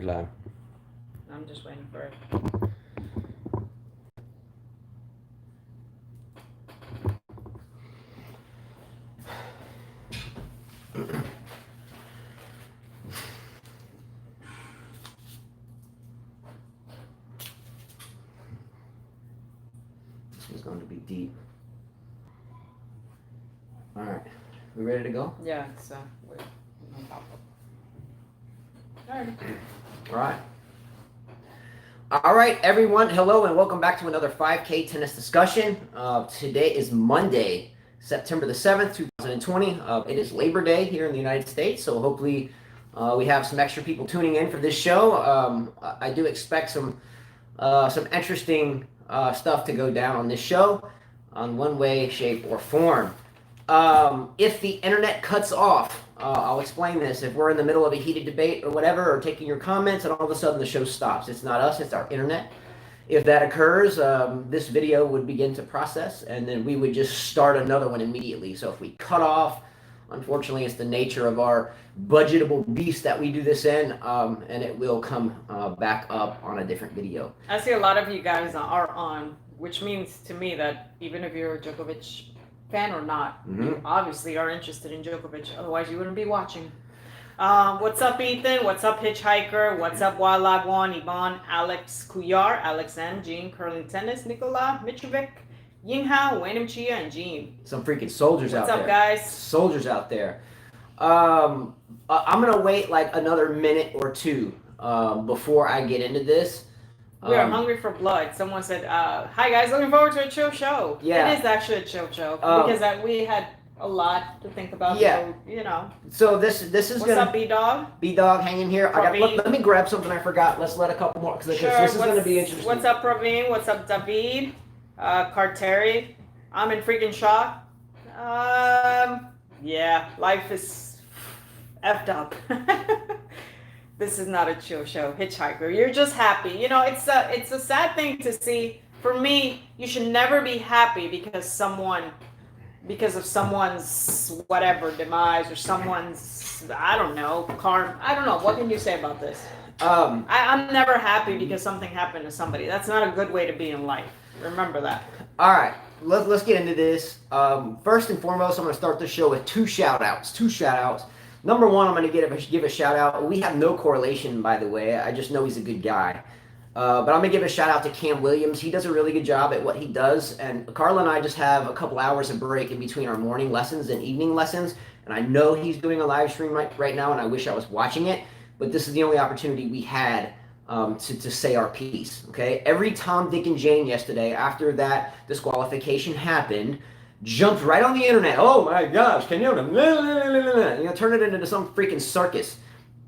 You're live. I'm just waiting for it. This one's going to be deep. All right. We ready to go? Yeah, so wait. All right. All right, everyone. Hello and welcome back to another 5K tennis discussion. Today is Monday, September the 7th, 2020. It is Labor Day here in the United States, so hopefully we have some extra people tuning in for this show. I do expect some interesting stuff to go down on this show on one way, shape, or form. If the internet cuts off, I'll explain this. If we're in the middle of a heated debate or whatever, or taking your comments, and all of a sudden the show stops, it's not us, it's our internet. If that occurs, this video would begin to process, and then we would just start another one immediately. So if we cut off, unfortunately, it's the nature of our budgetable beast that we do this in, and it will come back up on a different video. I see a lot of you guys are on, which means to me that even if you're a Djokovic fan or not, you obviously are interested in Djokovic, otherwise you wouldn't be watching. What's up, Ethan? What's up, Hitchhiker? What's up, Wildlife One, Ivan, Alex Kuyar, Alex M, Jean, Curling Tennis, Nicola, Mitrovic, Yinghao, Wayne Chia, and Jean. Some freaking soldiers out there. What's up, guys? Soldiers out there. I'm going to wait like another minute or two before I get into this. We are hungry for blood. Someone said, hi guys, looking forward to a chill show. Yeah. It is actually a chill show because we had a lot to think about. Yeah. So, you know. So this is What's up, B-Dog? B-Dog hanging here. Let me grab something I forgot. Let's let a couple more because this is going to be interesting. What's up, Praveen? What's up, David? Carteri? I'm in freaking shock. Yeah, life is effed up. This is not a chill show, Hitchhiker. You're just happy. You know, it's a sad thing to see. For me, you should never be happy because of someone's whatever demise or someone's, I don't know, karma. I don't know. What can you say about this? I'm never happy because something happened to somebody. That's not a good way to be in life. Remember that. All right, let's get into this. First and foremost, I'm going to start the show with two shout outs. Number one, I'm going to give a shout out. We have no correlation, by the way. I just know he's a good guy. But I'm going to give a shout out to Cam Williams. He does a really good job at what he does. And Carla and I just have a couple hours of break in between our morning lessons and evening lessons. And I know he's doing a live stream right now, and I wish I was watching it. But this is the only opportunity we had to say our piece. Okay? Every Tom, Dick, and Jane yesterday, after that disqualification happened, jumped right on the internet. Oh my gosh, can you turn it into some freaking circus.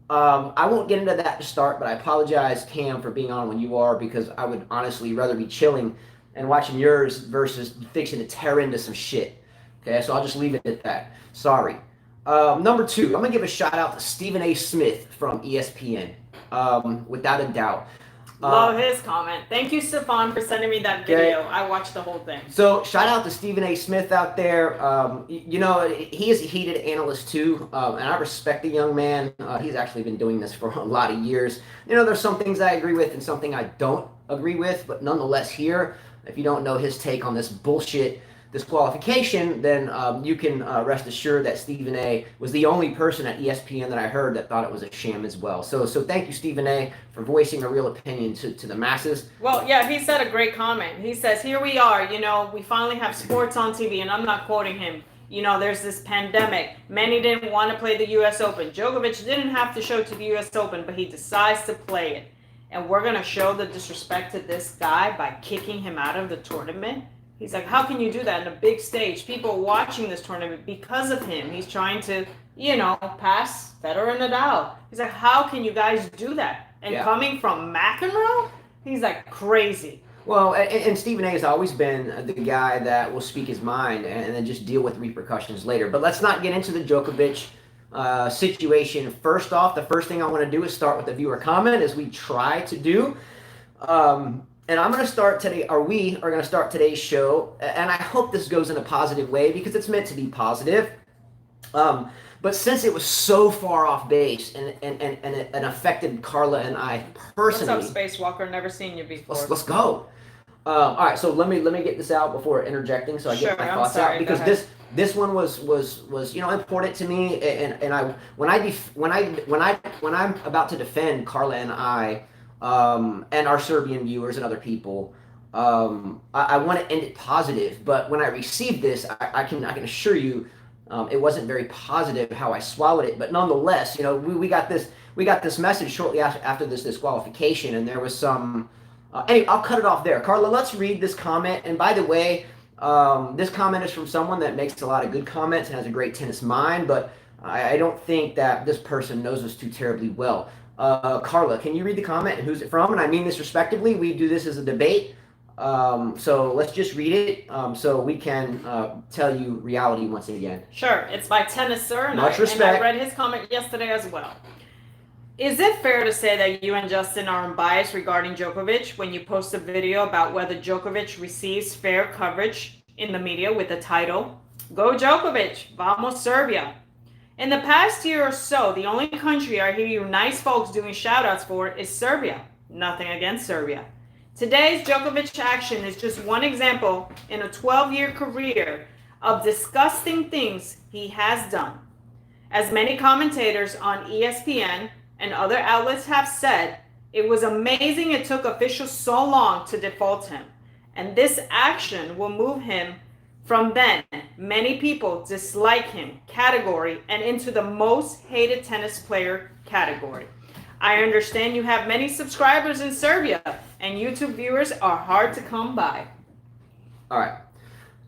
I won't get into that to start, but I apologize, Cam, for being on when you are, because I would honestly rather be chilling and watching yours versus fixing to tear into some shit. Okay, so I'll just leave it at that. Sorry. Number two, I'm going to give a shout out to Stephen A. Smith from ESPN, without a doubt. Love his comment. Thank you, Stefan, for sending me that video. Okay. I watched the whole thing. So shout out to Stephen A. Smith out there. You know, he is a heated analyst too, and I respect the young man. He's actually been doing this for a lot of years. You know, there's some things I agree with and something I don't agree with, but nonetheless here, if you don't know his take on this bullshit disqualification, then you can rest assured that Stephen A. was the only person at ESPN that I heard that thought it was a sham as well. So thank you, Stephen A., for voicing a real opinion to the masses. Well, yeah, he said a great comment. He says, here we are, you know, we finally have sports on TV, and I'm not quoting him. You know, there's this pandemic. Many didn't want to play the U.S. Open. Djokovic didn't have to show to the U.S. Open, but he decides to play it. And we're going to show the disrespect to this guy by kicking him out of the tournament. He's like, how can you do that in a big stage? People watching this tournament because of him. He's trying to, you know, pass Federer and Nadal. He's like, how can you guys do that? And coming from McEnroe, he's like crazy. Well, and Stephen A. has always been the guy that will speak his mind and then just deal with repercussions later. But let's not get into the Djokovic situation. First off, the first thing I want to do is start with the viewer comment, as we try to do. And I'm going to start today, or we are going to start today's show, and I hope this goes in a positive way because it's meant to be positive. But since it was so far off base and affected Carla and I personally. What's up, Spacewalker? Never seen you before. Let's go. All right, so let me get this out before interjecting, so I get my thoughts out, because this one was important to me, and I when I'm about to defend Carla and I, and our Serbian viewers and other people, I want to end it positive. But when I received this, I can assure you, it wasn't very positive how I swallowed it. But nonetheless, we got this message shortly after this disqualification, and there was some. Anyway, I'll cut it off there. Carla, let's read this comment. And by the way, this comment is from someone that makes a lot of good comments and has a great tennis mind, but I don't think that this person knows us too terribly well. Carla, can you read the comment and who's it from? And I mean this respectively. We do this as a debate. So let's just read it so we can tell you reality once again. Sure. It's by Tennis Sir, and Much respect. I read his comment yesterday as well. Is it fair to say that you and Justin are unbiased regarding Djokovic when you post a video about whether Djokovic receives fair coverage in the media with the title, Go Djokovic, Vamos Serbia? In the past year or so, the only country I hear you nice folks doing shoutouts for is Serbia. Nothing against Serbia. Today's Djokovic action is just one example in a 12-year career of disgusting things he has done. As many commentators on ESPN and other outlets have said, it was amazing it took officials so long to default him. And this action will move him from then, many people dislike him category and into the most hated tennis player category. I understand you have many subscribers in Serbia and YouTube viewers are hard to come by. All right.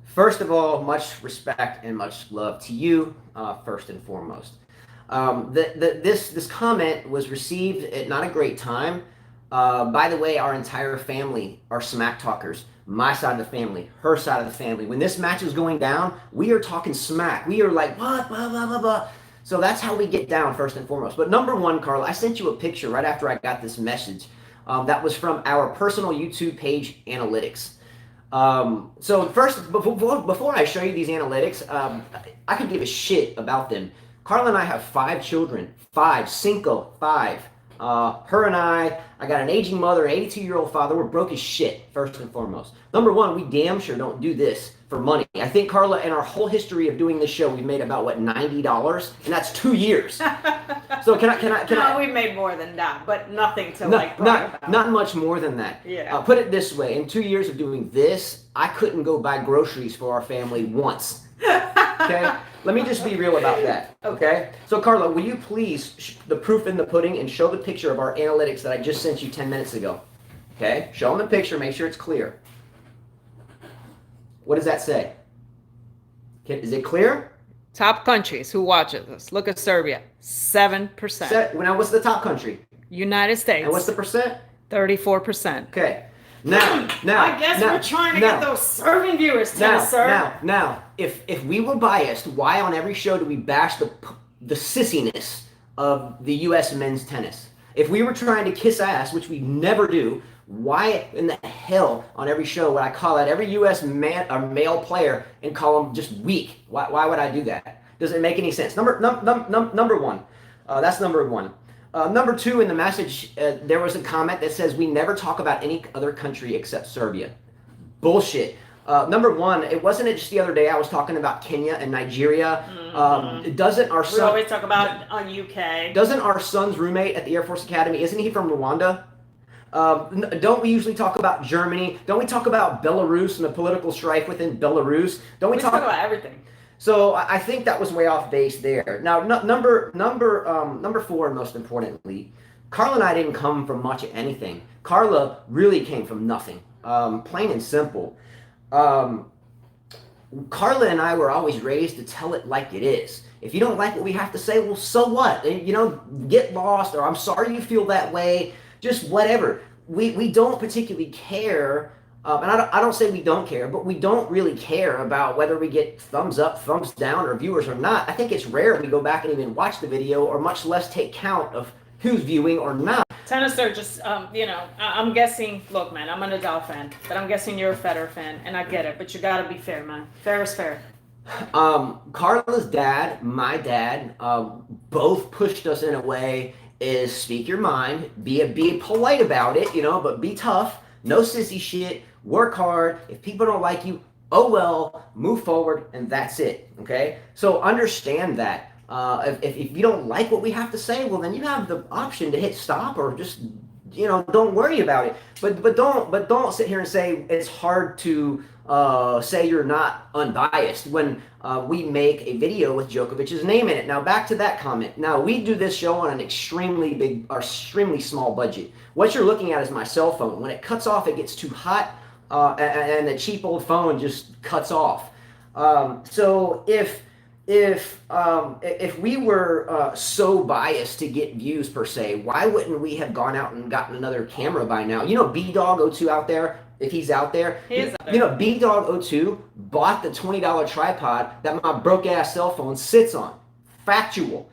First of all, much respect and much love to you, first and foremost. This comment was received at not a great time. By the way, our entire family are smack talkers. My side of the family, her side of the family. When this match is going down, we are talking smack. We are like, what, blah, blah, blah, blah. So that's how we get down, first and foremost. But number one, Carla, I sent you a picture right after I got this message. That was from our personal YouTube page analytics. So first, before I show you these analytics, I could give a shit about them. Carla and I have 5 children, 5. Her and I got an aging mother, an 82-year-old father. We're broke as shit, first and foremost. Number one, we damn sure don't do this for money. I think, Carla, in our whole history of doing this show, we've made about, what, $90? And that's 2 years. So can I? We made more than that, but nothing to brag about. Not much more than that. Yeah. Put it this way. In 2 years of doing this, I couldn't go buy groceries for our family once. Okay? Let me just be real about that. Okay? So, Carla, will you please, the proof in the pudding, and show the picture of our analytics that I just sent you 10 minutes ago. Okay? Show them the picture. Make sure it's clear. What does that say? Is it clear? Top countries who watches this. Look at Serbia. 7%. Now, what's the top country? United States. And what's the percent? 34%. Okay. Now, I guess we're trying to get those Serbian viewers, Tennis Sir. Now, if we were biased, why on every show do we bash the sissiness of the U.S. men's tennis? If we were trying to kiss ass, which we never do, why in the hell on every show would I call out every U.S. man or male player and call them just weak? Why would I do that? Does it make any sense? Number one. That's number one. Number two, in the message, there was a comment that says we never talk about any other country except Serbia. Bullshit. Number one, it wasn't just the other day I was talking about Kenya and Nigeria. Doesn't our son... We always talk about UK. Doesn't our son's roommate at the Air Force Academy, isn't he from Rwanda? Don't we usually talk about Germany? Don't we talk about Belarus and the political strife within Belarus? Don't we talk about everything? So I think that was way off base there. Now, number 4, and most importantly, Carla and I didn't come from much of anything. Carla really came from nothing, plain and simple. Carla and I were always raised to tell it like it is. If you don't like what we have to say, well, so what? Get lost, or I'm sorry you feel that way. Just whatever. We don't particularly care. And I don't say we don't care, but we don't really care about whether we get thumbs up, thumbs down, or viewers or not. I think it's rare we go back and even watch the video, or much less take count of who's viewing or not. Tennis Sir, just, I'm guessing, look, man, I'm a Nadal fan, but I'm guessing you're a Federer fan, and I get it, but you gotta be fair, man. Fair is fair. Carla's dad, my dad, both pushed us in a way is speak your mind, be polite about it, but be tough, no sissy shit, work hard. If people don't like you, oh well, move forward, and that's it. Okay, so understand that. If you don't like what we have to say, well then you have the option to hit stop or just don't worry about it. But don't sit here and say it's hard to say you're not unbiased when we make a video with Djokovic's name in it. Now back to that comment. Now we do this show on an extremely small budget. What you're looking at is my cell phone. When it cuts off, it gets too hot, and the cheap old phone just cuts off. So if we were so biased to get views per se, why wouldn't we have gone out and gotten another camera by now? B-Dog02 out there, if he's out there, B-Dog02 bought the $20 tripod that my broke ass cell phone sits on. Factual.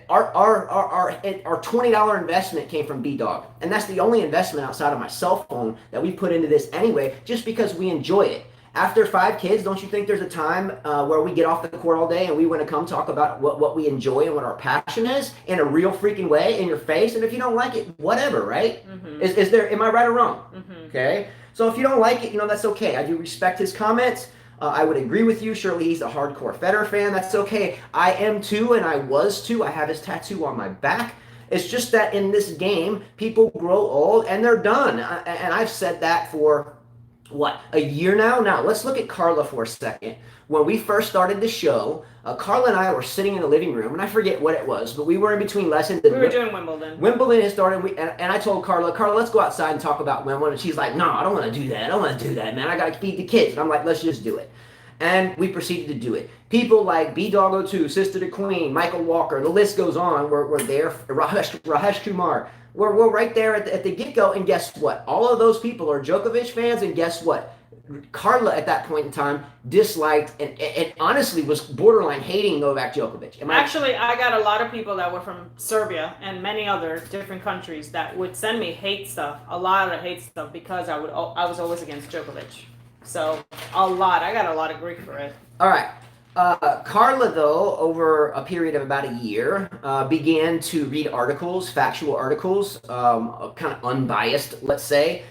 Our $20 investment came from B-Dog, and that's the only investment outside of my cell phone that we put into this anyway, just because we enjoy it. After 5 kids, don't you think there's a time where we get off the court all day and we want to come talk about what we enjoy and what our passion is in a real freaking way in your face? And if you don't like it, whatever, right? Mm-hmm. Am I right or wrong? Mm-hmm. Okay. So if you don't like it, that's okay. I do respect his comments. I would agree with you. Surely he's a hardcore Federer fan. That's okay. I am too, and I was too. I have his tattoo on my back. It's just that in this game, people grow old and they're done. And I've said that for a year now? Now, let's look at Carla for a second. When we first started the show, Carla and I were sitting in the living room, and I forget what it was, but we were in between lessons. We were doing Wimbledon. Wimbledon had started, and I told Carla, let's go outside and talk about Wimbledon. And she's like, no, I don't want to do that. I don't want to do that, man. I got to feed the kids. And I'm like, let's just do it. And we proceeded to do it. People like B-Dog02, Sister the Queen, Michael Walker, the list goes on. We're there. Rajesh Kumar. We're right there at the get-go, and guess what? All of those people are Djokovic fans, and guess what? Carla at that point in time disliked and honestly was borderline hating Novak Djokovic. Actually, I got a lot of people that were from Serbia and many other different countries that would send me hate stuff, a lot of hate stuff, because I was always against Djokovic. So I got a lot of grief for it. All right. Carla, though, over a period of about a year, began to read articles, factual articles, kind of unbiased, let's say,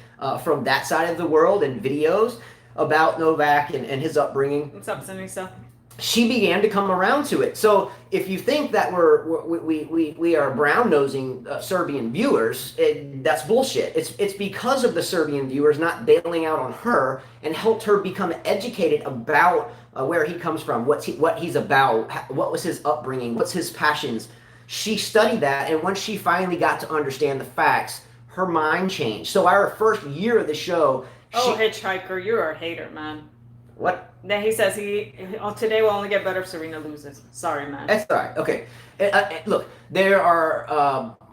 from that side of the world, and videos about Novak and his upbringing. What's up, Sinisa? She began to come around to it. So if you think that we are brown-nosing Serbian viewers, that's bullshit. It's because of the Serbian viewers not bailing out on her and helped her become educated about where he comes from, what he's about, what was his upbringing, what's his passions. She studied that, and once she finally got to understand the facts, her mind changed. So our first year of the show... Hitchhiker, you're a hater, man. What? Then he says today will only get better if Serena loses. Sorry, man. That's all right. Okay. Look, there are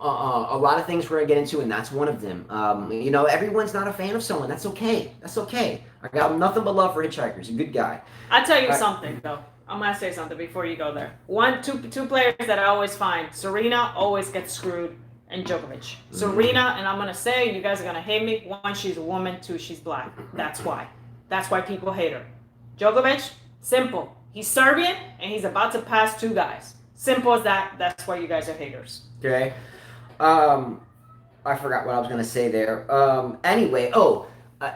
a lot of things we're going to get into, and that's one of them. Everyone's not a fan of someone. That's okay. That's okay. I got nothing but love for Hitchhiker. He's a good guy. I'll tell you something, though. I'm going to say something before you go there. Two players that I always find. Serena always gets screwed, and Djokovic. Mm-hmm. Serena, and I'm going to say, you guys are going to hate me. 1, she's a woman. 2, she's black. That's why. That's why people hate her. Djokovic, simple. He's Serbian, and he's about to pass 2 guys. Simple as that. That's why you guys are haters. Okay. I forgot what I was going to say there. Anyway,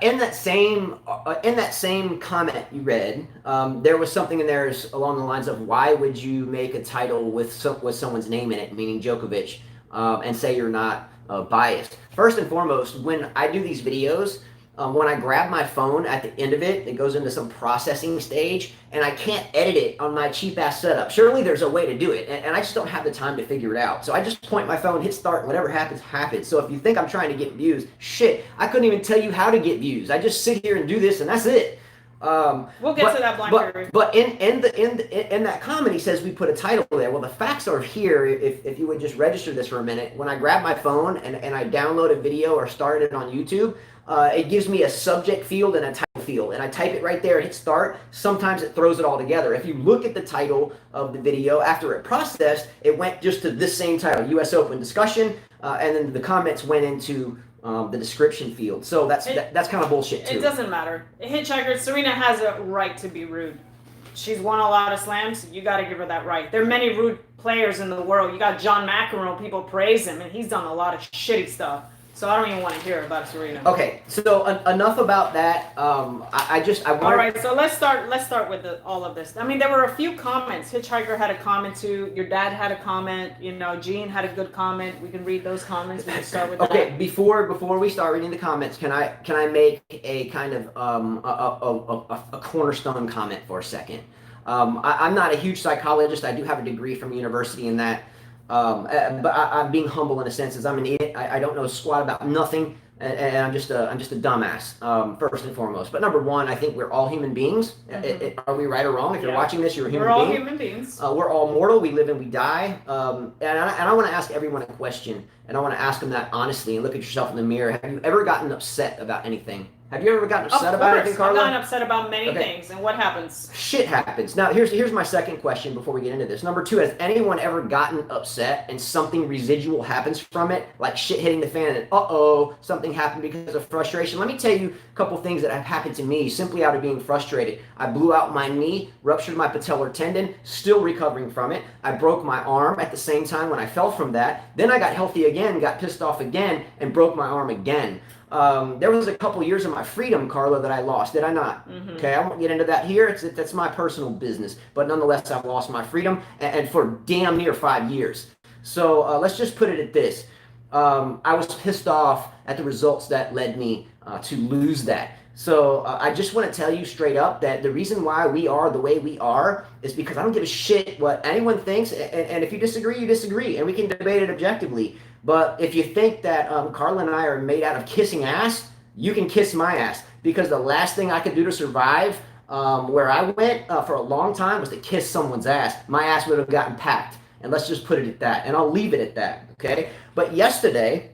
in that same comment you read, there was something in there along the lines of, why would you make a title with someone's name in it, meaning Djokovic, and say you're not biased? First and foremost, when I do these videos, when I grab my phone at the end of it, it goes into some processing stage, and I can't edit it on my cheap-ass setup. Surely there's a way to do it, and I just don't have the time to figure it out. So I just point my phone, hit start, and whatever happens, happens. So if you think I'm trying to get views, shit, I couldn't even tell you how to get views. I just sit here and do this, and that's it. We'll get to that blank period. But in that comment, he says we put a title there. Well, the facts are here. If you would just register this for a minute, when I grab my phone and I download a video or start it on YouTube, it gives me a subject field and a title field, and I type it right there, hit start. Sometimes it throws it all together. If you look at the title of the video after it processed, it went just to this same title, U.S. Open discussion, and then the comments went into the description field. So that's kind of bullshit too. It doesn't matter. Hitchhiker, Serena has a right to be rude. she's won a lot of slams. You got to give her that right. There are many rude players in the world. You got John McEnroe. People praise him, and he's done a lot of shitty stuff. So I don't even want to hear about Serena. Okay, so enough about that. I want. All right, so let's start with all of this. I mean, there were a few comments. Hitchhiker had a comment too. Your dad had a comment. You know, Gene had a good comment. We can read those comments. We can start with that. Okay, before we start reading the comments, can I make a kind of a cornerstone comment for a second? I'm not a huge psychologist. I do have a degree from university in that. But I'm being humble in a sense, as I'm an idiot. I don't know squat about nothing, and I'm just a dumbass, first and foremost. But number one, I think we're all human beings. Mm-hmm. Are we right or wrong? If you're watching this, you're a human being. We're all human beings. We're all mortal. We live and we die. And I want to ask everyone a question, and I want to ask them that honestly, and look at yourself in the mirror. Have you ever gotten upset about anything? Have you ever gotten upset about anything, Carla? I've gotten upset about many things, and what happens? Shit happens. Now, here's my second question before we get into this. Number two, has anyone ever gotten upset and something residual happens from it, like shit hitting the fan and something happened because of frustration? Let me tell you a couple things that have happened to me simply out of being frustrated. I blew out my knee, ruptured my patellar tendon, still recovering from it. I broke my arm at the same time when I fell from that. Then I got healthy again, got pissed off again, and broke my arm again. There was a couple years of my freedom, Carla, that I lost, did I not? Mm-hmm. Okay, I won't get into that here. That's my personal business. But nonetheless, I've lost my freedom, and for damn near 5 years. So let's just put it at this. I was pissed off at the results that led me to lose that. So I just want to tell you straight up that the reason why we are the way we are is because I don't give a shit what anyone thinks. And if you disagree, you disagree. And we can debate it objectively. But if you think that Carla and I are made out of kissing ass, you can kiss my ass. Because the last thing I could do to survive where I went for a long time was to kiss someone's ass. My ass would have gotten packed. And let's just put it at that. And I'll leave it at that, okay? But yesterday,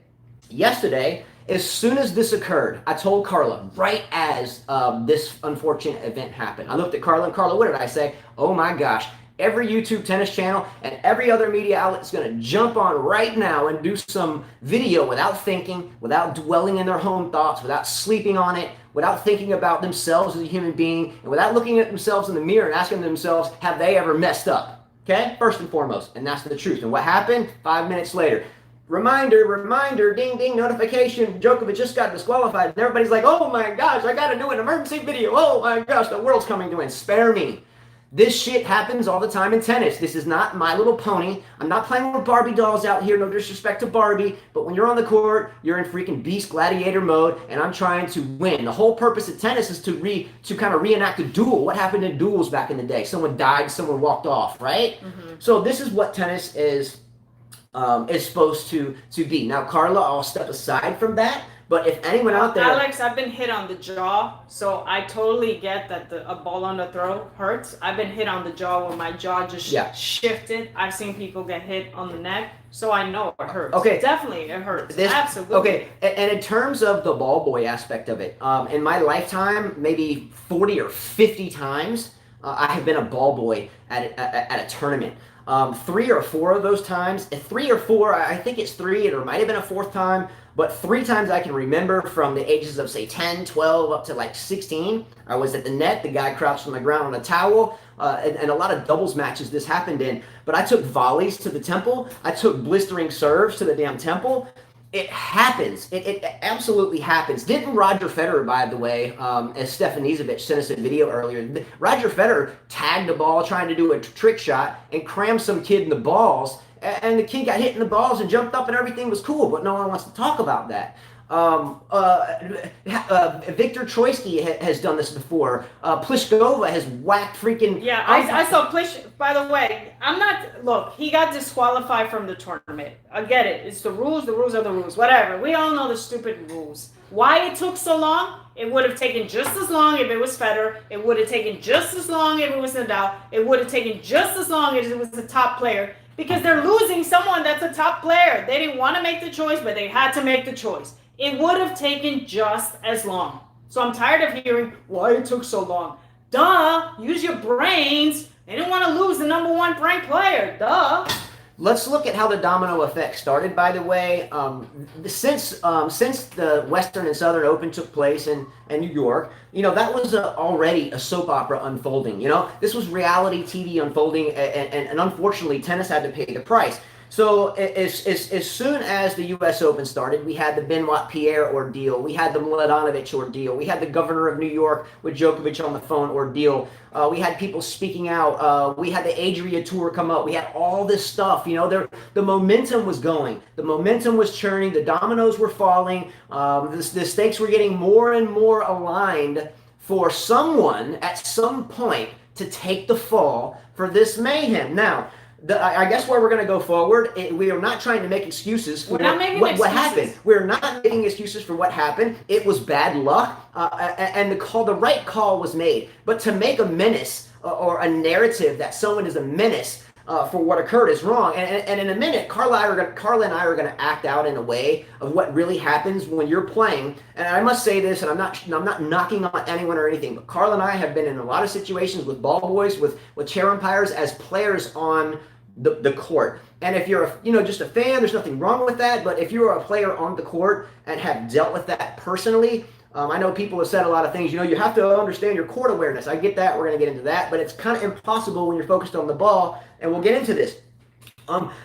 as soon as this occurred, I told Carla, right as this unfortunate event happened. I looked at Carla, and Carla, what did I say? Oh my gosh, every YouTube tennis channel and every other media outlet is going to jump on right now and do some video without thinking, without dwelling in their own thoughts, without sleeping on it, without thinking about themselves as a human being, and without looking at themselves in the mirror and asking themselves, have they ever messed up? Okay, first and foremost, and that's the truth. And what happened? 5 minutes later. Reminder, ding, ding, notification, Djokovic just got disqualified. And everybody's like, oh my gosh, I got to do an emergency video. Oh my gosh, the world's coming to an end. Spare me. This shit happens all the time in tennis. This is not My Little Pony. I'm not playing with Barbie dolls out here. No disrespect to Barbie. But when you're on the court, you're in freaking beast gladiator mode, and I'm trying to win. The whole purpose of tennis is to kind of reenact a duel. What happened in duels back in the day? Someone died, someone walked off, right? Mm-hmm. So this is what tennis is supposed to be. Now, Carla, I'll step aside from that. But if anyone out there... Alex, I've been hit on the jaw, so I totally get that a ball on the throat hurts. I've been hit on the jaw when my jaw just shifted. I've seen people get hit on the neck, so I know it hurts. Okay. Definitely, it hurts. Absolutely. Okay, and in terms of the ball boy aspect of it, in my lifetime, maybe 40 or 50 times, I have been a ball boy at a tournament. 3 or 4 of those times, 3 or 4, I think it's 3, or it might have been a 4th time, but 3 times I can remember from the ages of, say, 10, 12, up to like 16. I was at the net, the guy crouched on the ground on a towel, and a lot of doubles matches this happened in. But I took volleys to the temple. I took blistering serves to the damn temple. It happens. It absolutely happens. Didn't Roger Federer, by the way, as Stefanizovich sent us a video earlier, Roger Federer tagged the ball trying to do a trick shot and crammed some kid in the balls, and the kid got hit in the balls and jumped up and everything was cool, but no one wants to talk about that. Victor Troitsky has done this before. Pliskova has whacked freaking... Yeah, I saw Plish, by the way, look, he got disqualified from the tournament. I get it. It's the rules are the rules, whatever. We all know the stupid rules. Why it took so long? It would have taken just as long if it was Federer. It would have taken just as long if it was Nadal. It would have taken just as long if it was the top player. Because they're losing someone that's a top player. They didn't want to make the choice, but they had to make the choice. It would have taken just as long. So I'm tired of hearing why it took so long. Duh, use your brains. They didn't want to lose the #1 ranked player. Duh. Let's look at how the domino effect started, by the way. Since the Western and Southern Open took place in New York, that was already a soap opera unfolding. This was reality TV unfolding, and unfortunately, tennis had to pay the price. So as soon as the U.S. Open started, we had the Benoit Pierre ordeal, we had the Mladenovic ordeal, we had the governor of New York with Djokovic on the phone ordeal, we had people speaking out, we had the Adria Tour come up, we had all this stuff. The momentum was going, the momentum was churning, the dominoes were falling, the stakes were getting more and more aligned for someone at some point to take the fall for this mayhem. Now, I guess where we're going to go forward, we are not trying to make excuses for what happened. We're not making excuses for what happened. It was bad luck, and the right call was made. But to make a menace or a narrative that someone is a menace for what occurred is wrong. And in a minute, Carla and I are going to act out in a way of what really happens when you're playing. And I must say this, and I'm not knocking on anyone or anything, but Carla and I have been in a lot of situations with ball boys, with chair umpires as players on the court. And if you're just a fan, there's nothing wrong with that. But if you're a player on the court and have dealt with that personally, I know people have said a lot of things. You have to understand your court awareness. I get that. We're going to get into that. But it's kind of impossible when you're focused on the ball. And we'll get into this.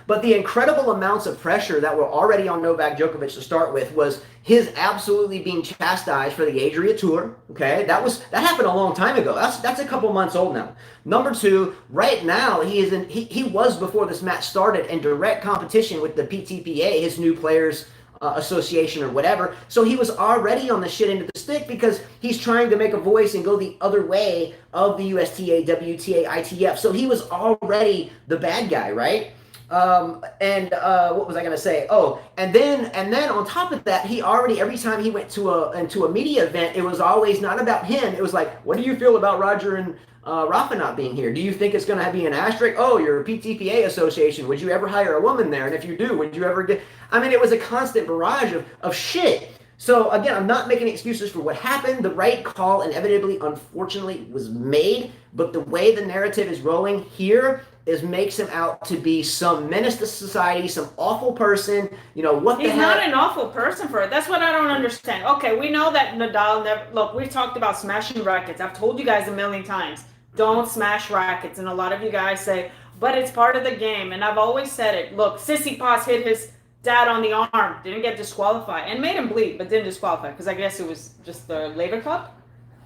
But the incredible amounts of pressure that were already on Novak Djokovic to start with was his absolutely being chastised for the Adria Tour. Okay, that happened a long time ago. That's a couple months old now. Number two, right now he was before this match started in direct competition with the PTPA, his new players association or whatever. So he was already on the shit end of the stick because he's trying to make a voice and go the other way of the USTA, WTA, ITF. So he was already the bad guy, right? What was I going to say? Oh, and then on top of that, he already, every time he went into a media event, it was always not about him. It was like, what do you feel about Roger and Rafa not being here? Do you think it's going to be an asterisk? Oh, you're a PTPA association. Would you ever hire a woman there? And if you do, would you ever get? I mean, it was a constant barrage of shit. So again, I'm not making excuses for what happened. The right call inevitably, unfortunately, was made. But the way the narrative is rolling here makes him out to be some menace to society, some awful person. What the hell? He's not an awful person for it. That's what I don't understand. Okay, we know that Nadal never. Look, we've talked about smashing rackets. I've told you guys a million times, don't smash rackets. And a lot of you guys say, but it's part of the game. And I've always said it. Look, Tsitsipas hit his dad on the arm, didn't get disqualified, and made him bleed, but didn't disqualify because I guess it was just the Laver Cup.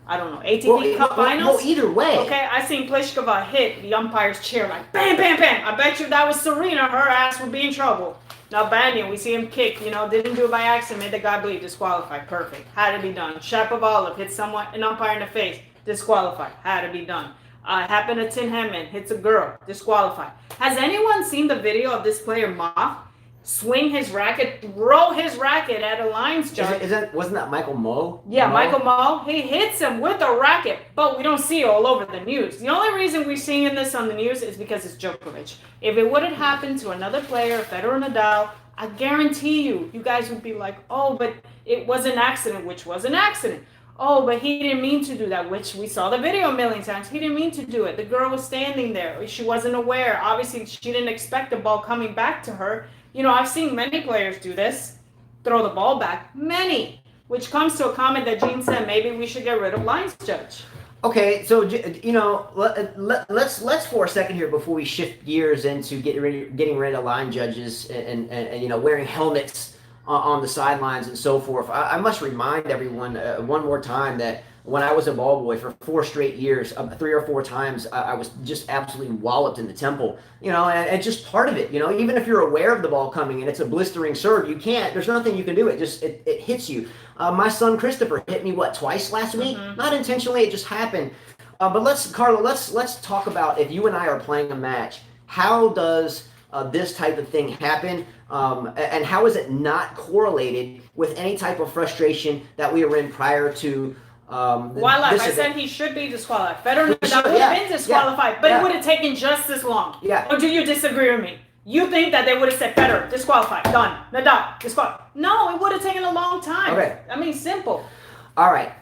I don't know, ATP Cup Finals? Well, either way. Okay, I seen Pliskova hit the umpire's chair like bam, bam, bam. I bet you that was Serena. Her ass would be in trouble. Now Banyan, we see him kick, didn't do it by accident, made the guy bleed, disqualified. Perfect. Had to be done. Shapovalov hit an umpire in the face, disqualified. Had to be done. Happened to Tim Henman, hits a girl, disqualified. Has anyone seen the video of this player Moff swing his racket, throw his racket at a lines judge? Wasn't that Michael Moe? Yeah, Michael Moe. He hits him with a racket, but we don't see it all over the news. The only reason we're seeing this on the news is because it's Djokovic. If it would have happened to another player, Federer, Nadal, I guarantee you guys would be like, oh, but it was an accident, which was an accident. Oh, but he didn't mean to do that, which we saw the video a million times. He didn't mean to do it. The girl was standing there. She wasn't aware. Obviously, she didn't expect the ball coming back to her. I've seen many players do this, throw the ball back, many, which comes to a comment that Gene said, maybe we should get rid of lines judge. Okay, so, let's for a second here before we shift gears into getting rid of line judges and wearing helmets on the sidelines and so forth. I must remind everyone one more time that when I was a ball boy for 4 straight years, 3 or 4 times, I was just absolutely walloped in the temple, and it's just part of it, even if you're aware of the ball coming and it's a blistering serve, there's nothing you can do. It hits you. My son Christopher hit me, twice last week? Mm-hmm. Not intentionally, it just happened. But let's talk about, if you and I are playing a match, how does this type of thing happen? And how is it not correlated with any type of frustration that we were in prior to Wildlife, I said he should be disqualified. Federer would have been disqualified, but it would have taken just as long. Yeah. Or do you disagree with me? You think that they would have said Federer, disqualified, done. Nadal, disqualified. No, it would have taken a long time. Okay. I mean, simple. All right.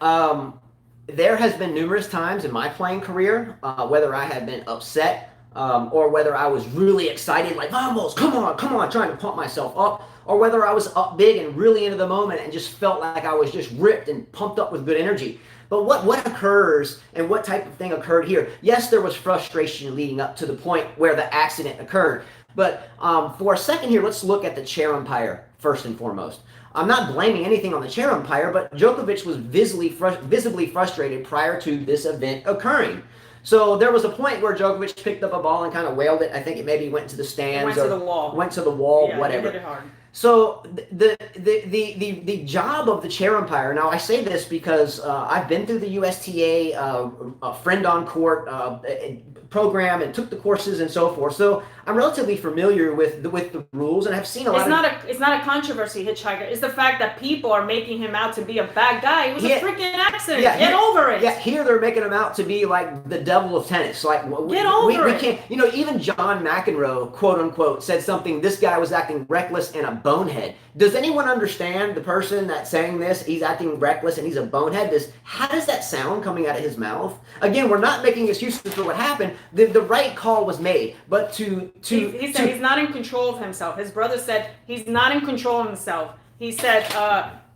There has been numerous times in my playing career, whether I have been upset or whether I was really excited, like, vamos, come on, trying to pump myself up, or whether I was up big and really into the moment and just felt like I was just ripped and pumped up with good energy. But what occurs and what type of thing occurred here? Yes, there was frustration leading up to the point where the accident occurred. But for a second here, let's look at the chair umpire first and foremost. I'm not blaming anything on the chair umpire, but Djokovic was visibly frustrated prior to this event occurring. So there was a point where Djokovic picked up a ball and kind of wailed it. I think it maybe went to the stands. Went to the wall. Went to the wall, yeah, whatever. He hit it hard. So the job of the chair umpire, now I say this because I've been through the USTA friend on court program and took the courses and so forth. So I'm relatively familiar with the rules and have seen a lot. It's not a controversy, Hitchhiker. It's the fact that people are making him out to be a bad guy. It was a freaking accident. Get over it. Yeah, here they're making him out to be like the devil of tennis. Like Get over it. We can't. You know, even John McEnroe, quote unquote, said something. This guy was acting reckless and a bonehead. Does anyone understand the person that's saying this? He's acting reckless and he's a bonehead. How does that sound coming out of his mouth? Again, we're not making excuses for what happened. The right call was made, but he said he's not in control of himself. His brother said he's not in control of himself. He said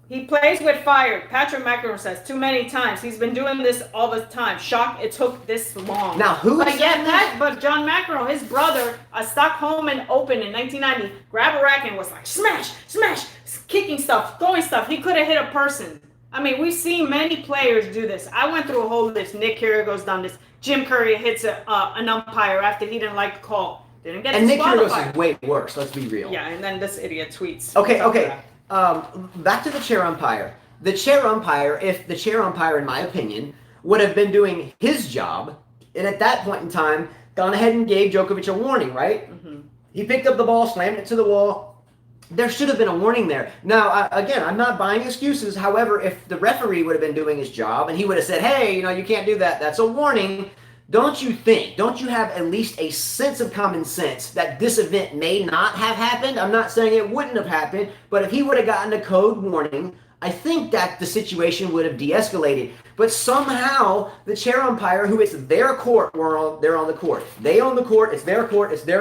he plays with fire. Patrick McEnroe says too many times. He's been doing this all the time. Shocked it took this long. Now But John McEnroe, his brother, a Stockholm Open in 1990, grabbed a racket and was like smash, smash, kicking stuff, throwing stuff. He could have hit a person. I mean, we've seen many players do this. I went through a whole list. Nick Kyrgios done this. Jim Curry hits an umpire after he didn't like the call. Didn't get disqualified. And Nick Kyrgios is way worse. Let's be real. Yeah, and then this idiot tweets. Okay. Back to the chair umpire. The chair umpire, if the chair umpire, in my opinion, would have been doing his job, and at that point in time, gone ahead and gave Djokovic a warning, right? Mm-hmm. He picked up the ball, slammed it to the wall. There should have been a warning there. Now, again, I'm not buying excuses. However, if the referee would have been doing his job and he would have said, hey, you can't do that, that's a warning, don't you have at least a sense of common sense that this event may not have happened? I'm not saying it wouldn't have happened, but if he would have gotten a code warning, I think that the situation would have de-escalated. But somehow, the chair umpire, who it's their court, they're on the court. They own the court, it's their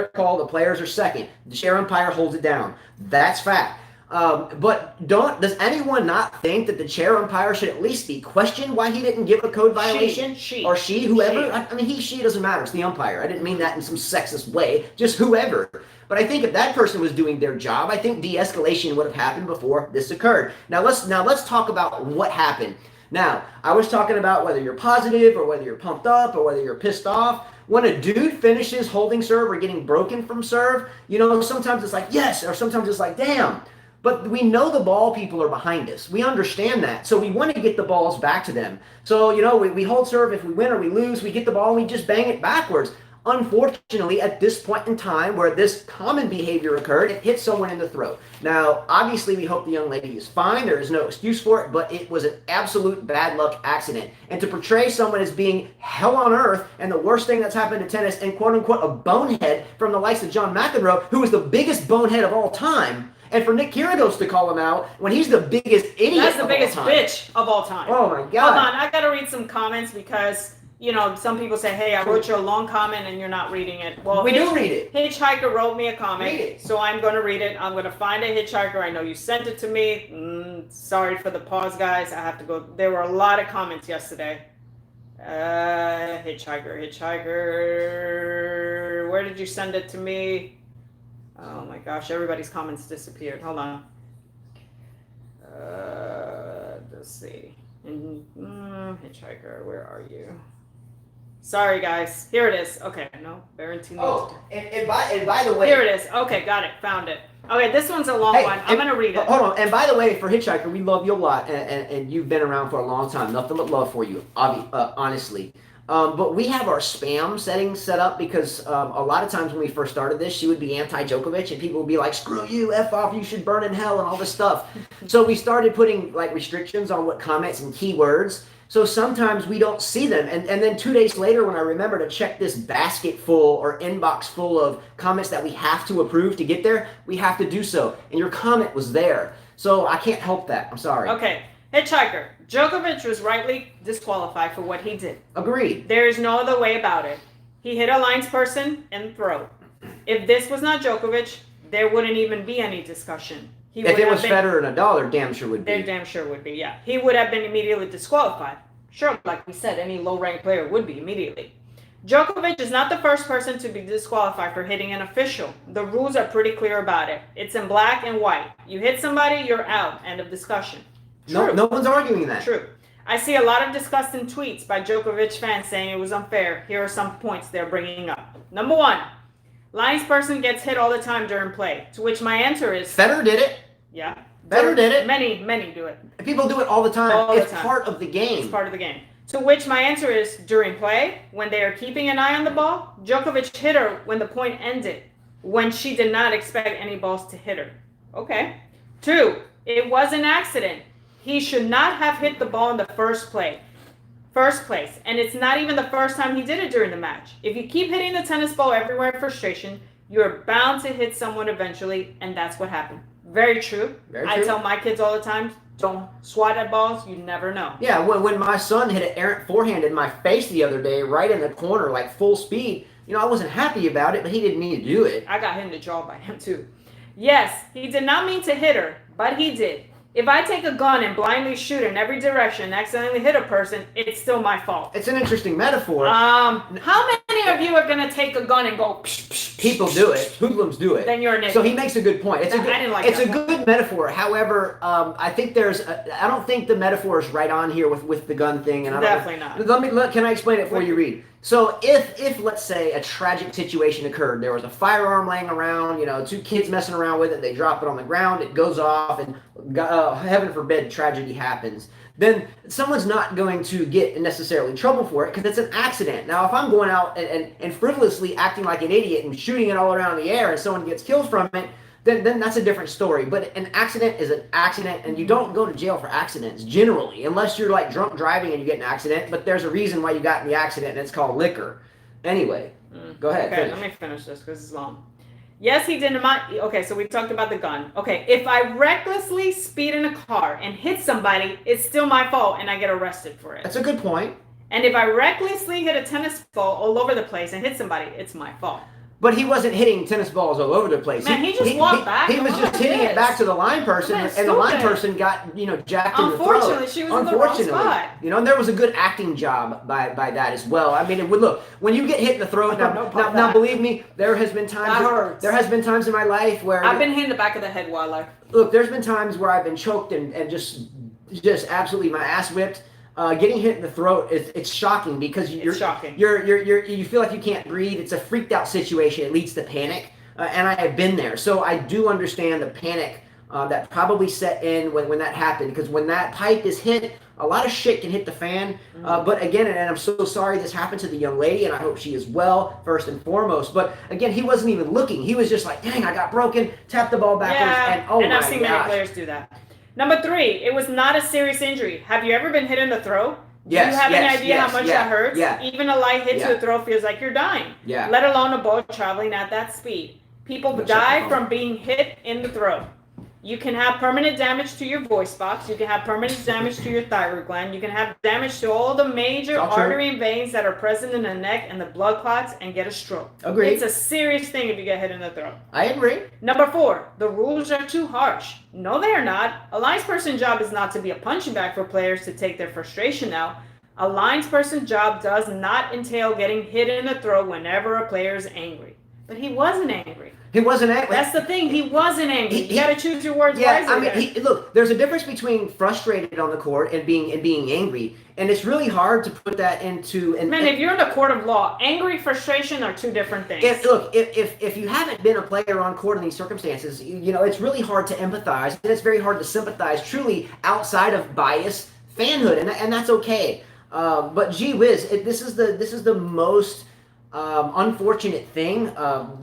call, the players are second. The chair umpire holds it down. That's fact. But does anyone not think that the chair umpire should at least be questioned why he didn't give a code violation? She, whoever. I mean, she doesn't matter. It's the umpire. I didn't mean that in some sexist way. Just whoever. But I think if that person was doing their job, I think de-escalation would have happened before this occurred. Now let's talk about what happened. Now, I was talking about whether you're positive or whether you're pumped up or whether you're pissed off. When a dude finishes holding serve or getting broken from serve, sometimes it's like, yes, or sometimes it's like, damn. But we know the ball people are behind us. We understand that. So we want to get the balls back to them. So, we hold serve. If we win or we lose, we get the ball and we just bang it backwards. Unfortunately, at this point in time where this common behavior occurred, it hit someone in the throat. Now, obviously, we hope the young lady is fine. There is no excuse for it, but it was an absolute bad luck accident. And to portray someone as being hell on earth and the worst thing that's happened to tennis and quote-unquote a bonehead from the likes of John McEnroe, who is the biggest bonehead of all time, and for Nick Kyrgios to call him out when he's the biggest idiot That's the biggest bitch of all time. Oh, my God. Hold on, I got to read some comments because... some people say, hey, I wrote you a long comment and you're not reading it. Well, we do read it. Hitchhiker wrote me a comment, read it. So I'm going to read it. I'm going to find a Hitchhiker. I know you sent it to me. Sorry for the pause, guys. I have to go. There were a lot of comments yesterday. Hitchhiker. Where did you send it to me? Oh, my gosh. Everybody's comments disappeared. Hold on. Let's see. Hitchhiker, where are you? Sorry, guys. Here it is. Okay, no, Barrington. Oh, and by the way, here it is. Okay, got it. Found it. Okay, this one's a long one. I'm gonna read it. Hold on. And by the way, for Hitchhiker, we love you a lot, and you've been around for a long time. Nothing but love for you, honestly. But we have our spam settings set up because a lot of times when we first started this, she would be anti-Djokovic and people would be like, screw you, F off, you should burn in hell and all this stuff. So we started putting like restrictions on what comments and keywords. So sometimes we don't see them. And then 2 days later when I remember to check this basket full or inbox full of comments that we have to approve to get there, we have to do so. And your comment was there. So I can't help that. I'm sorry. Okay. Hitchhiker, Djokovic was rightly disqualified for what he did. Agreed. There is no other way about it. He hit a lines person in the throat. If this was not Djokovic, there wouldn't even be any discussion. If it was Federer and Nadal, there damn sure would be. There damn sure would be, yeah. He would have been immediately disqualified. Sure, like we said, any low-ranked player would be immediately. Djokovic is not the first person to be disqualified for hitting an official. The rules are pretty clear about it. It's in black and white. You hit somebody, you're out. End of discussion. True. No one's arguing that. True. I see a lot of disgusting tweets by Djokovic fans saying it was unfair. Here are some points they're bringing up. Number 1, lines person gets hit all the time during play. To which my answer is... Federer did it. Yeah. Federer did it. Many do it. People do it all the time. It's part of the game. It's part of the game. To which my answer is, during play, when they are keeping an eye on the ball, Djokovic hit her when the point ended, when she did not expect any balls to hit her. Okay. 2, it was an accident. He should not have hit the ball in the first place. And it's not even the first time he did it during the match. If you keep hitting the tennis ball everywhere in frustration, you're bound to hit someone eventually, and that's what happened. Very true. Very true. I tell my kids all the time, don't swat at balls, you never know. Yeah, when my son hit an errant forehand in my face the other day, right in the corner, like full speed, I wasn't happy about it, but he didn't mean to do it. I got hit in the jaw by him too. Yes, he did not mean to hit her, but he did. If I take a gun and blindly shoot in every direction and accidentally hit a person, it's still my fault. It's an interesting metaphor. How many of you are going to take a gun and go... Psh, psh, psh, People do it. Hoodlums do it. Then you're an idiot. So he makes a good point. It's a that good metaphor. However, I think I don't think the metaphor is right on here with the gun thing. And Definitely not. Can I explain it for you, Reed? So if let's say a tragic situation occurred, there was a firearm laying around, 2 kids messing around with it, they drop it on the ground, it goes off, and heaven forbid tragedy happens, then someone's not going to get necessarily in trouble for it because it's an accident. Now, if I'm going out and frivolously acting like an idiot and shooting it all around the air and someone gets killed from it, then that's a different story. But an accident is an accident, and you don't go to jail for accidents generally, unless you're like drunk driving and you get in an accident. But there's a reason why you got in the accident, and it's called liquor. Anyway, go ahead. Okay, let me finish this because it's long. Yes, he did not. Okay, so we talked about the gun. Okay, if I recklessly speed in a car and hit somebody, it's still my fault, and I get arrested for it. That's a good point. And if I recklessly hit a tennis ball all over the place and hit somebody, it's my fault. But he wasn't hitting tennis balls all over the place. Man, he just walked back. He was just hitting it back to the line person, and the line person got, jacked in the throat. Unfortunately, she was in the wrong spot. And there was a good acting job by that as well. I mean, look, when you get hit in the throat, now believe me, there has been times in my life where I've been hit in the back of the head while Look, there's been times where I've been choked and just absolutely my ass whipped. Getting hit in the throat, it's shocking because you feel like you can't breathe. It's a freaked out situation. It leads to panic, and I have been there. So I do understand the panic that probably set in when that happened, because when that pipe is hit, a lot of shit can hit the fan. But again, and I'm so sorry this happened to the young lady, and I hope she is well, first and foremost. But again, he wasn't even looking. He was just like, dang, I got broken, tapped the ball backwards, and I've seen many players do that. Number 3, it was not a serious injury. Have you ever been hit in the throat? Yes. Do you have any idea how much that hurts? Yeah. Even a light hit to the throat feels like you're dying. Yeah. Let alone a ball traveling at that speed. People die from being hit in the throat. You can have permanent damage to your voice box. You can have permanent damage to your thyroid gland. You can have damage to all the major artery and veins that are present in the neck and the blood clots and get a stroke. Agreed. It's a serious thing if you get hit in the throat. I agree. Number 4, the rules are too harsh. No, they are not. A linesperson's job is not to be a punching bag for players to take their frustration out. A linesperson's job does not entail getting hit in the throat whenever a player is angry. But he wasn't angry. He wasn't angry. That's the thing. He wasn't angry. You got to choose your words wisely. I mean, look, there's a difference between frustrated on the court and being angry, and it's really hard to put that into. If you're in the court of law, angry, frustration are two different things. If you haven't been a player on court in these circumstances, it's really hard to empathize, and it's very hard to sympathize truly outside of biased fanhood, and that's okay. But gee whiz, this is the most unfortunate thing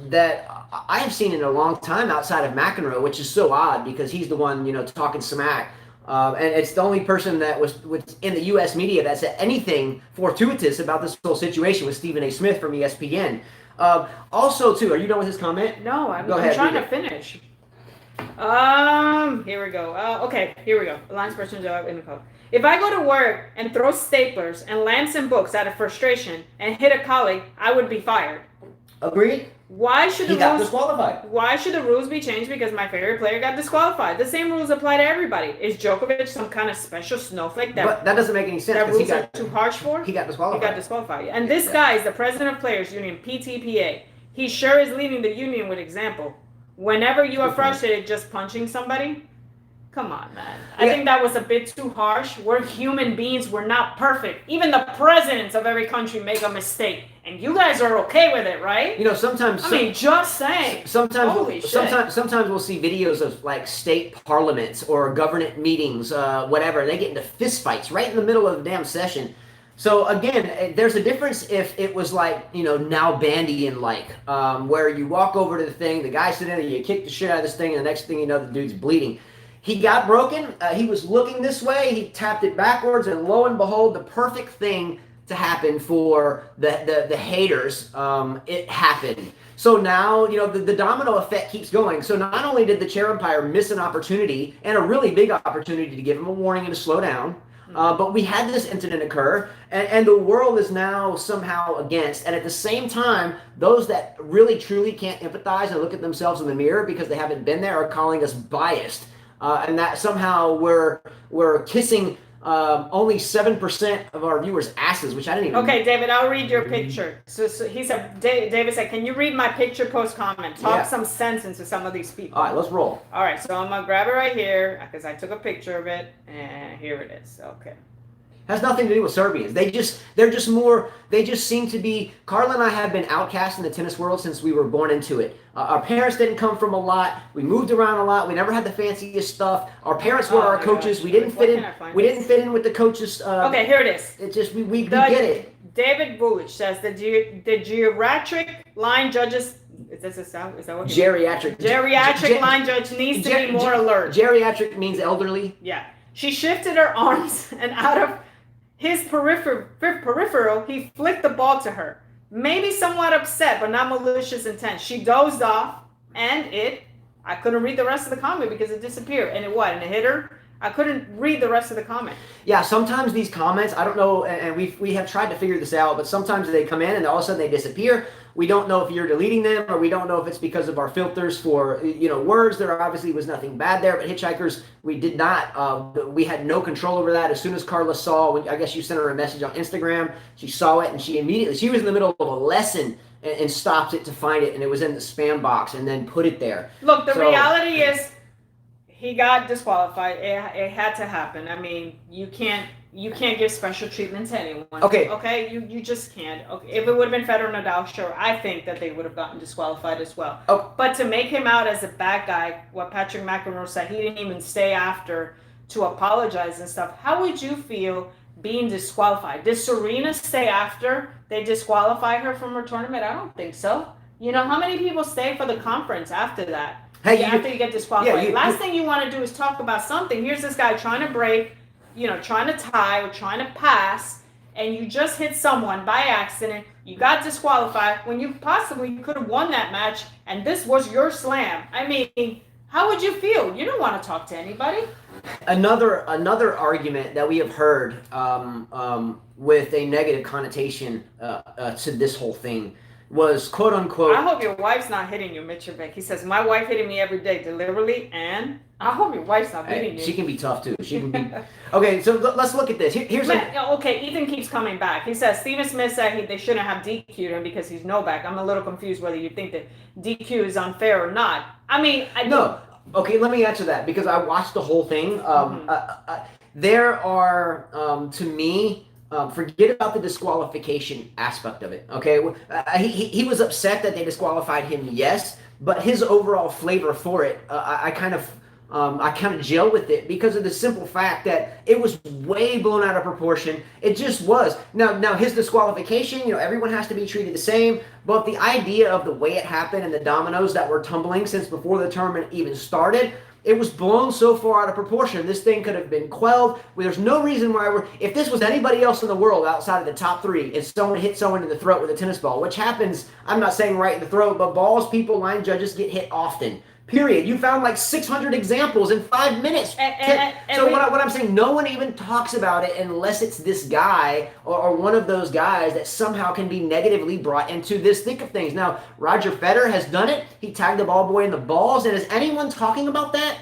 that I have seen in a long time outside of McEnroe, which is so odd because he's the one talking smack, and it's the only person that was in the U.S. media that said anything fortuitous about this whole situation with Stephen A. Smith from ESPN. Also, too, are you done with his comment? No, I'm trying to finish. Here we go. Okay, here we go. Linesperson job in the code. If I go to work and throw staplers and land some books out of frustration and hit a colleague, I would be fired. Agreed. Why should He got disqualified. Why should the rules be changed because my favorite player got disqualified? The same rules apply to everybody. Is Djokovic some kind of special snowflake But that doesn't make any sense. that rules are too harsh for? He got disqualified. He got disqualified. And this guy is the president of Players Union, PTPA. He sure is leading the union with example. Whenever you are frustrated just punching somebody, come on, man. I think that was a bit too harsh. We're human beings. We're not perfect. Even the presidents of every country make a mistake. And you guys are okay with it, right? You know, sometimes... I mean, just saying. Sometimes Holy we'll see videos of, like, state parliaments or government meetings, whatever. They get into fistfights right in the middle of the damn session. So, again, there's a difference if it was like, you know, now Bandian-like, where you walk over to the thing, the guy sitting there, you kick the shit out of this thing, and the next thing you know, the dude's bleeding. He got broken. He was looking this way. He tapped it backwards, and lo and behold, the perfect thing to happen for the haters, it happened. So now, you know, the domino effect keeps going. So not only did the chair umpire miss an opportunity, and a really big opportunity to give him a warning and to slow down, but we had this incident occur, and the world is now somehow against. And at the same time, those that really truly can't empathize and look at themselves in the mirror because they haven't been there are calling us biased. And that somehow we're kissing only 7% of our viewers' asses, which I didn't even... Okay, David, I'll read your picture. So he said, David said, can you read my picture post comment? Talk some sense into some of these people. All right, let's roll. All right, so I'm going to grab it right here because I took a picture of it, and here it is. Okay. Has nothing to do with Serbians. They just seem to be... Carla and I have been outcast in the tennis world since we were born into it. Our parents didn't come from a lot. We moved around a lot. We never had the fanciest stuff. Our parents were our coaches. We didn't fit in. We didn't fit in with the coaches. Okay, here it is. It just we get it. David Vulic says the geriatric line judges... Is that what Geriatric. Geriatric line judge needs to be more alert. Geriatric means elderly. Yeah. She shifted her arms and out of his peripheral, he flicked the ball to her. Maybe somewhat upset, but not malicious intent. She dozed off, and I couldn't read the rest of the comment because it disappeared. And it hit her? I couldn't read the rest of the comment. Yeah, sometimes these comments, I don't know, and we have tried to figure this out, but sometimes they come in and all of a sudden they disappear. We don't know if you're deleting them, or we don't know if it's because of our filters for, you know, words. There obviously was nothing bad there, but Hitchhikers, we did not, we had no control over that. As soon as Carla saw, I guess you sent her a message on Instagram, she saw it, and she was in the middle of a lesson and stopped it to find it, and it was in the spam box, and then put it there. Look, the reality is, he got disqualified. It had to happen. I mean, you can't give special treatment to anyone. Okay. You just can't. Okay. If it would have been Federer and Nadal, sure, I think that they would have gotten disqualified as well. Oh. But to make him out as a bad guy, what Patrick McEnroe said, he didn't even stay after to apologize and stuff. How would you feel being disqualified? Did Serena stay after they disqualified her from her tournament? I don't think so. You know, how many people stay for the conference after that? Hey, after you get disqualified. Last thing you want to do is talk about something. Here's this guy trying to break, you know, trying to tie or trying to pass, and you just hit someone by accident. You got disqualified when you possibly could have won that match, and this was your slam. I mean, how would you feel? You don't want to talk to anybody. Another argument that we have heard with a negative connotation to this whole thing was quote unquote. I hope your wife's not hitting you, Mitrovic. He says, my wife hitting me every day deliberately, and I hope your wife's not beating you. She can be tough too. She can be. Okay, so let's look at this. Okay, Ethan keeps coming back. He says Steven Smith said they shouldn't have DQ'd him because he's Novak. I'm a little confused whether you think that DQ is unfair or not. I mean, no. Okay, let me answer that because I watched the whole thing. There are, to me, forget about the disqualification aspect of it. Okay, he was upset that they disqualified him. Yes, but his overall flavor for it, I kind of gel with it because of the simple fact that it was way blown out of proportion. It just was. Now his disqualification, you know, everyone has to be treated the same, but the idea of the way it happened and the dominoes that were tumbling since before the tournament even started, it was blown so far out of proportion. This thing could have been quelled. There's no reason why if this was anybody else in the world outside of the top three, and someone hit someone in the throat with a tennis ball, which happens, I'm not saying right in the throat, but balls, people, line judges get hit often. Period. You found like 600 examples in 5 minutes. So what I'm saying, no one even talks about it unless it's this guy or one of those guys that somehow can be negatively brought into this thick of things. Now, Roger Federer has done it. He tagged the ball boy in the balls. And is anyone talking about that?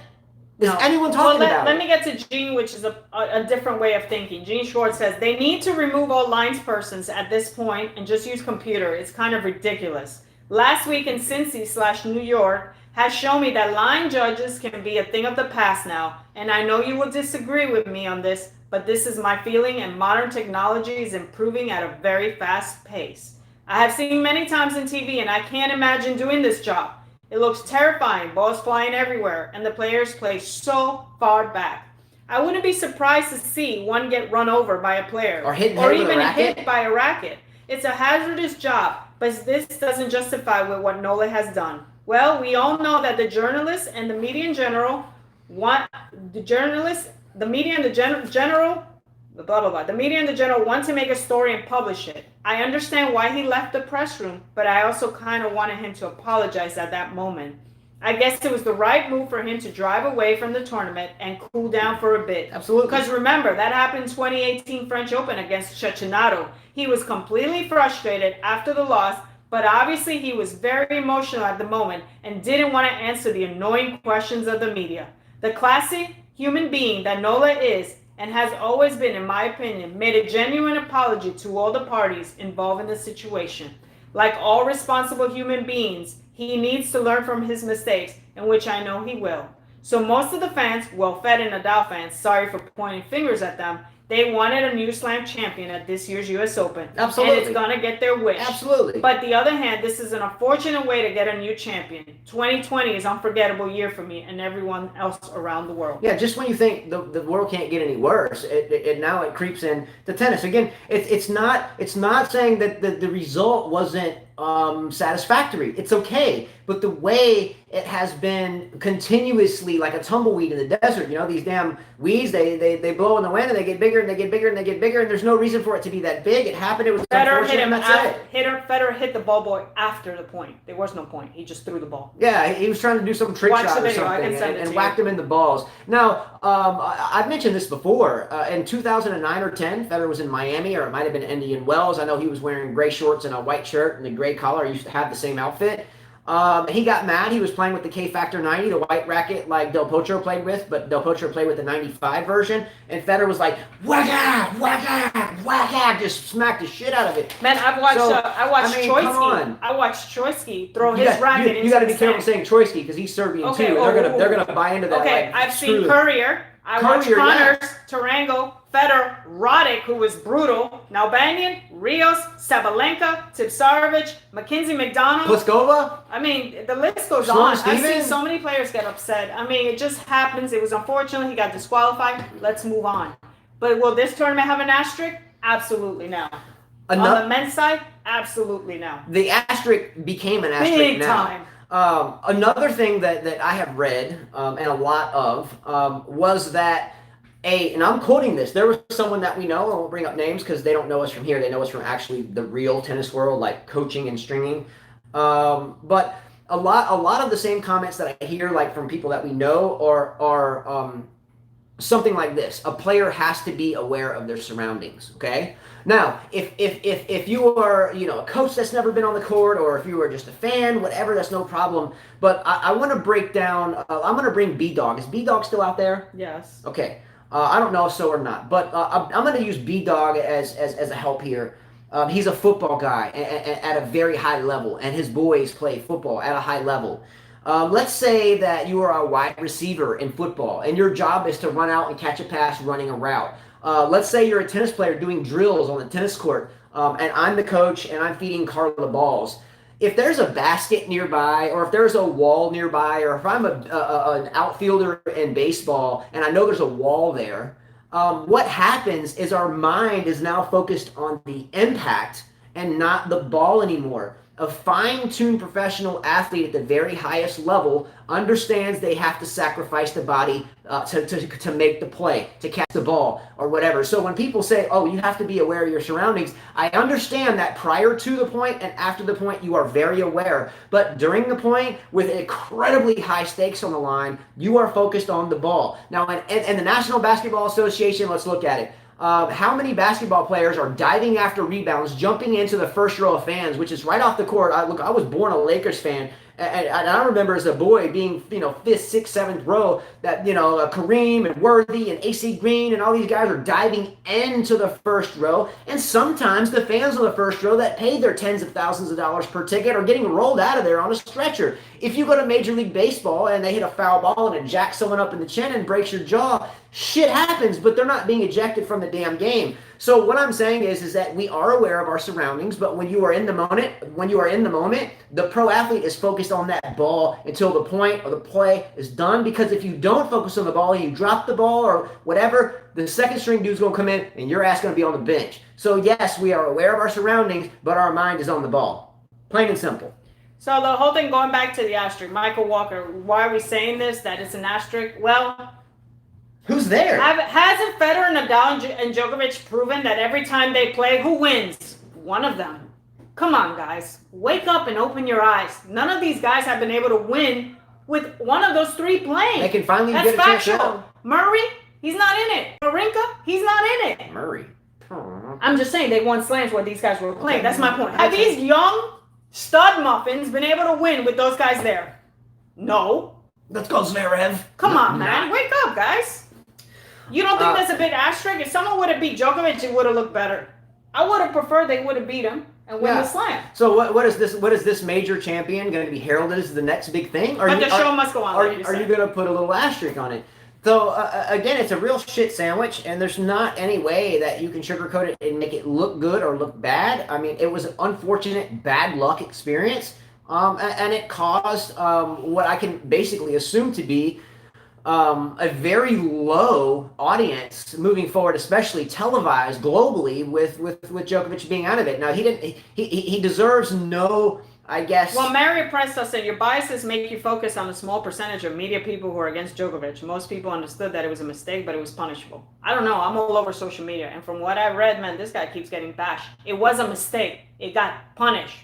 Is anyone talking about it? Let me get to Gene, which is a different way of thinking. Gene Schwartz says, they need to remove all linespersons at this point and just use computer. It's kind of ridiculous. Last week in Cincy/New York has shown me that line judges can be a thing of the past now. And I know you will disagree with me on this, but this is my feeling, and modern technology is improving at a very fast pace. I have seen many times in TV, and I can't imagine doing this job. It looks terrifying, balls flying everywhere, and the players play so far back. I wouldn't be surprised to see one get run over by a player or even hit by a racket. It's a hazardous job, but this doesn't justify with what Nola has done. Well, we all know that the journalists and the media in general want the media and the general want to make a story and publish it. I understand why he left the press room, but I also kind of wanted him to apologize at that moment. I guess it was the right move for him to drive away from the tournament and cool down for a bit. Absolutely. Because remember, that happened in 2018 French Open against Cecchinato. He was completely frustrated after the loss, but obviously he was very emotional at the moment and didn't want to answer the annoying questions of the media. The classic human being that Nola is and has always been, in my opinion, made a genuine apology to all the parties involved in the situation. Like all responsible human beings, he needs to learn from his mistakes, in which I know he will. So most of the fans, well-fed and Nadal fans, sorry for pointing fingers at them, they wanted a new slam champion at this year's U.S. Open. Absolutely. And it's going to get their wish. Absolutely. But the other hand, this is an unfortunate way to get a new champion. 2020 is an unforgettable year for me and everyone else around the world. Yeah, just when you think the world can't get any worse, now it creeps in to tennis. Again, it's not saying that the result wasn't satisfactory. It's okay. But the way it has been continuously like a tumbleweed in the desert, these damn weeds, they blow in the wind and they get bigger and they get bigger and they get bigger, and there's no reason for it to be that big. It happened. It was Federer hit the ball boy after the point. There was no point. He just threw the ball. Yeah, he was trying to do some trick shot or something and whacked him in the balls. Now, I've mentioned this before. In 2009 or 10, Federer was in Miami, or it might have been Indian Wells. I know he was wearing gray shorts and a white shirt and a gray collar. I used to have the same outfit. He got mad. He was playing with the K Factor 90, the white racket like Del Potro played with, but Del Potro played with the 95 version. And Federer was like, whack, whack, whack, just smacked the shit out of it. Man, I watched Troitsky throw his racket. You got to be careful saying Troitsky because he's Serbian too. They're gonna buy into that. Okay, I've seen Courier. I watched Connors, Tarango, Federer, Racket, who was brutal, Nalbandian, Rios, Sabalenka, Tipsarevic, Mackenzie McDonald. Pliskova? I mean, the list goes on. I've seen so many players get upset. I mean, it just happens. It was unfortunate. He got disqualified. Let's move on. But will this tournament have an asterisk? Absolutely no. On the men's side? Absolutely no. The asterisk became an asterisk Big now. time. Another thing that I have read and a lot of was that and I'm quoting this, there was someone that we know, I won't bring up names because they don't know us from here, they know us from actually the real tennis world, like coaching and stringing. But a lot of the same comments that I hear like from people that we know are something like this: a player has to be aware of their surroundings. Okay. Now, if you are a coach that's never been on the court, or if you are just a fan, whatever, that's no problem. But I want to break down. I'm going to bring B-Dog. Is B-Dog still out there? Yes. Okay. I don't know if so or not, but I'm going to use B-Dog as a help here. He's a football guy at a very high level, and his boys play football at a high level. Let's say that you are a wide receiver in football, and your job is to run out and catch a pass running a route. Let's say you're a tennis player doing drills on the tennis court, and I'm the coach, and I'm feeding Carla balls. If there's a basket nearby, or if there's a wall nearby, or if I'm an outfielder in baseball and I know there's a wall there, what happens is our mind is now focused on the impact and not the ball anymore. A fine-tuned professional athlete at the very highest level understands they have to sacrifice the body to make the play, to catch the ball or whatever. So when people say, oh, you have to be aware of your surroundings, I understand that prior to the point and after the point, you are very aware. But during the point, with incredibly high stakes on the line, you are focused on the ball. Now, in the National Basketball Association, let's look at it. How many basketball players are diving after rebounds, jumping into the first row of fans, which is right off the court? I was born a Lakers fan, and I remember as a boy being, 5th, 6th, 7th row, that, Kareem and Worthy and AC Green and all these guys are diving into the first row. And sometimes the fans on the first row that paid their tens of thousands of dollars per ticket are getting rolled out of there on a stretcher. If you go to Major League Baseball and they hit a foul ball and it jacks someone up in the chin and breaks your jaw, shit happens, but they're not being ejected from the damn game. So what I'm saying is that we are aware of our surroundings, but when you are in the moment, the pro athlete is focused on that ball until the point or the play is done. Because if you don't focus on the ball and you drop the ball or whatever, the second string dude's gonna come in and your ass gonna be on the bench. So yes, we are aware of our surroundings, but our mind is on the ball. Plain and simple. So the whole thing, going back to the asterisk, Michael Walker, why are we saying this, that it's an asterisk? Well, who's there? Hasn't Federer, Nadal, and Djokovic proven that every time they play, who wins? One of them. Come on, guys. Wake up and open your eyes. None of these guys have been able to win with one of those three playing. They can finally That's get a chance factual. out. Murray, he's not in it. Marinka, he's not in it. Murray. I'm just saying they won slams where these guys were playing. That's my point. Have these young stud muffins been able to win with those guys there? No. Let's go, Zverev. Come on, man. Wake up, guys. You don't think that's a big asterisk? If someone would have beat Djokovic, it would have looked better. I would have preferred they would have beat him and win the slam. So what is this? What is this major champion going to be heralded as the next big thing? But the show must go on. Are you going to put a little asterisk on it? So again, it's a real shit sandwich, and there's not any way that you can sugarcoat it and make it look good or look bad. I mean, it was an unfortunate bad luck experience, and it caused what I can basically assume to be a very low audience moving forward, especially televised globally with Djokovic being out of it. Now he deserves no, I guess. Well, Mario Presta said your biases make you focus on a small percentage of media people who are against Djokovic. Most people understood that it was a mistake, but it was punishable. I don't know. I'm all over social media, and from what I read, man, this guy keeps getting bashed. It was a mistake. It got punished.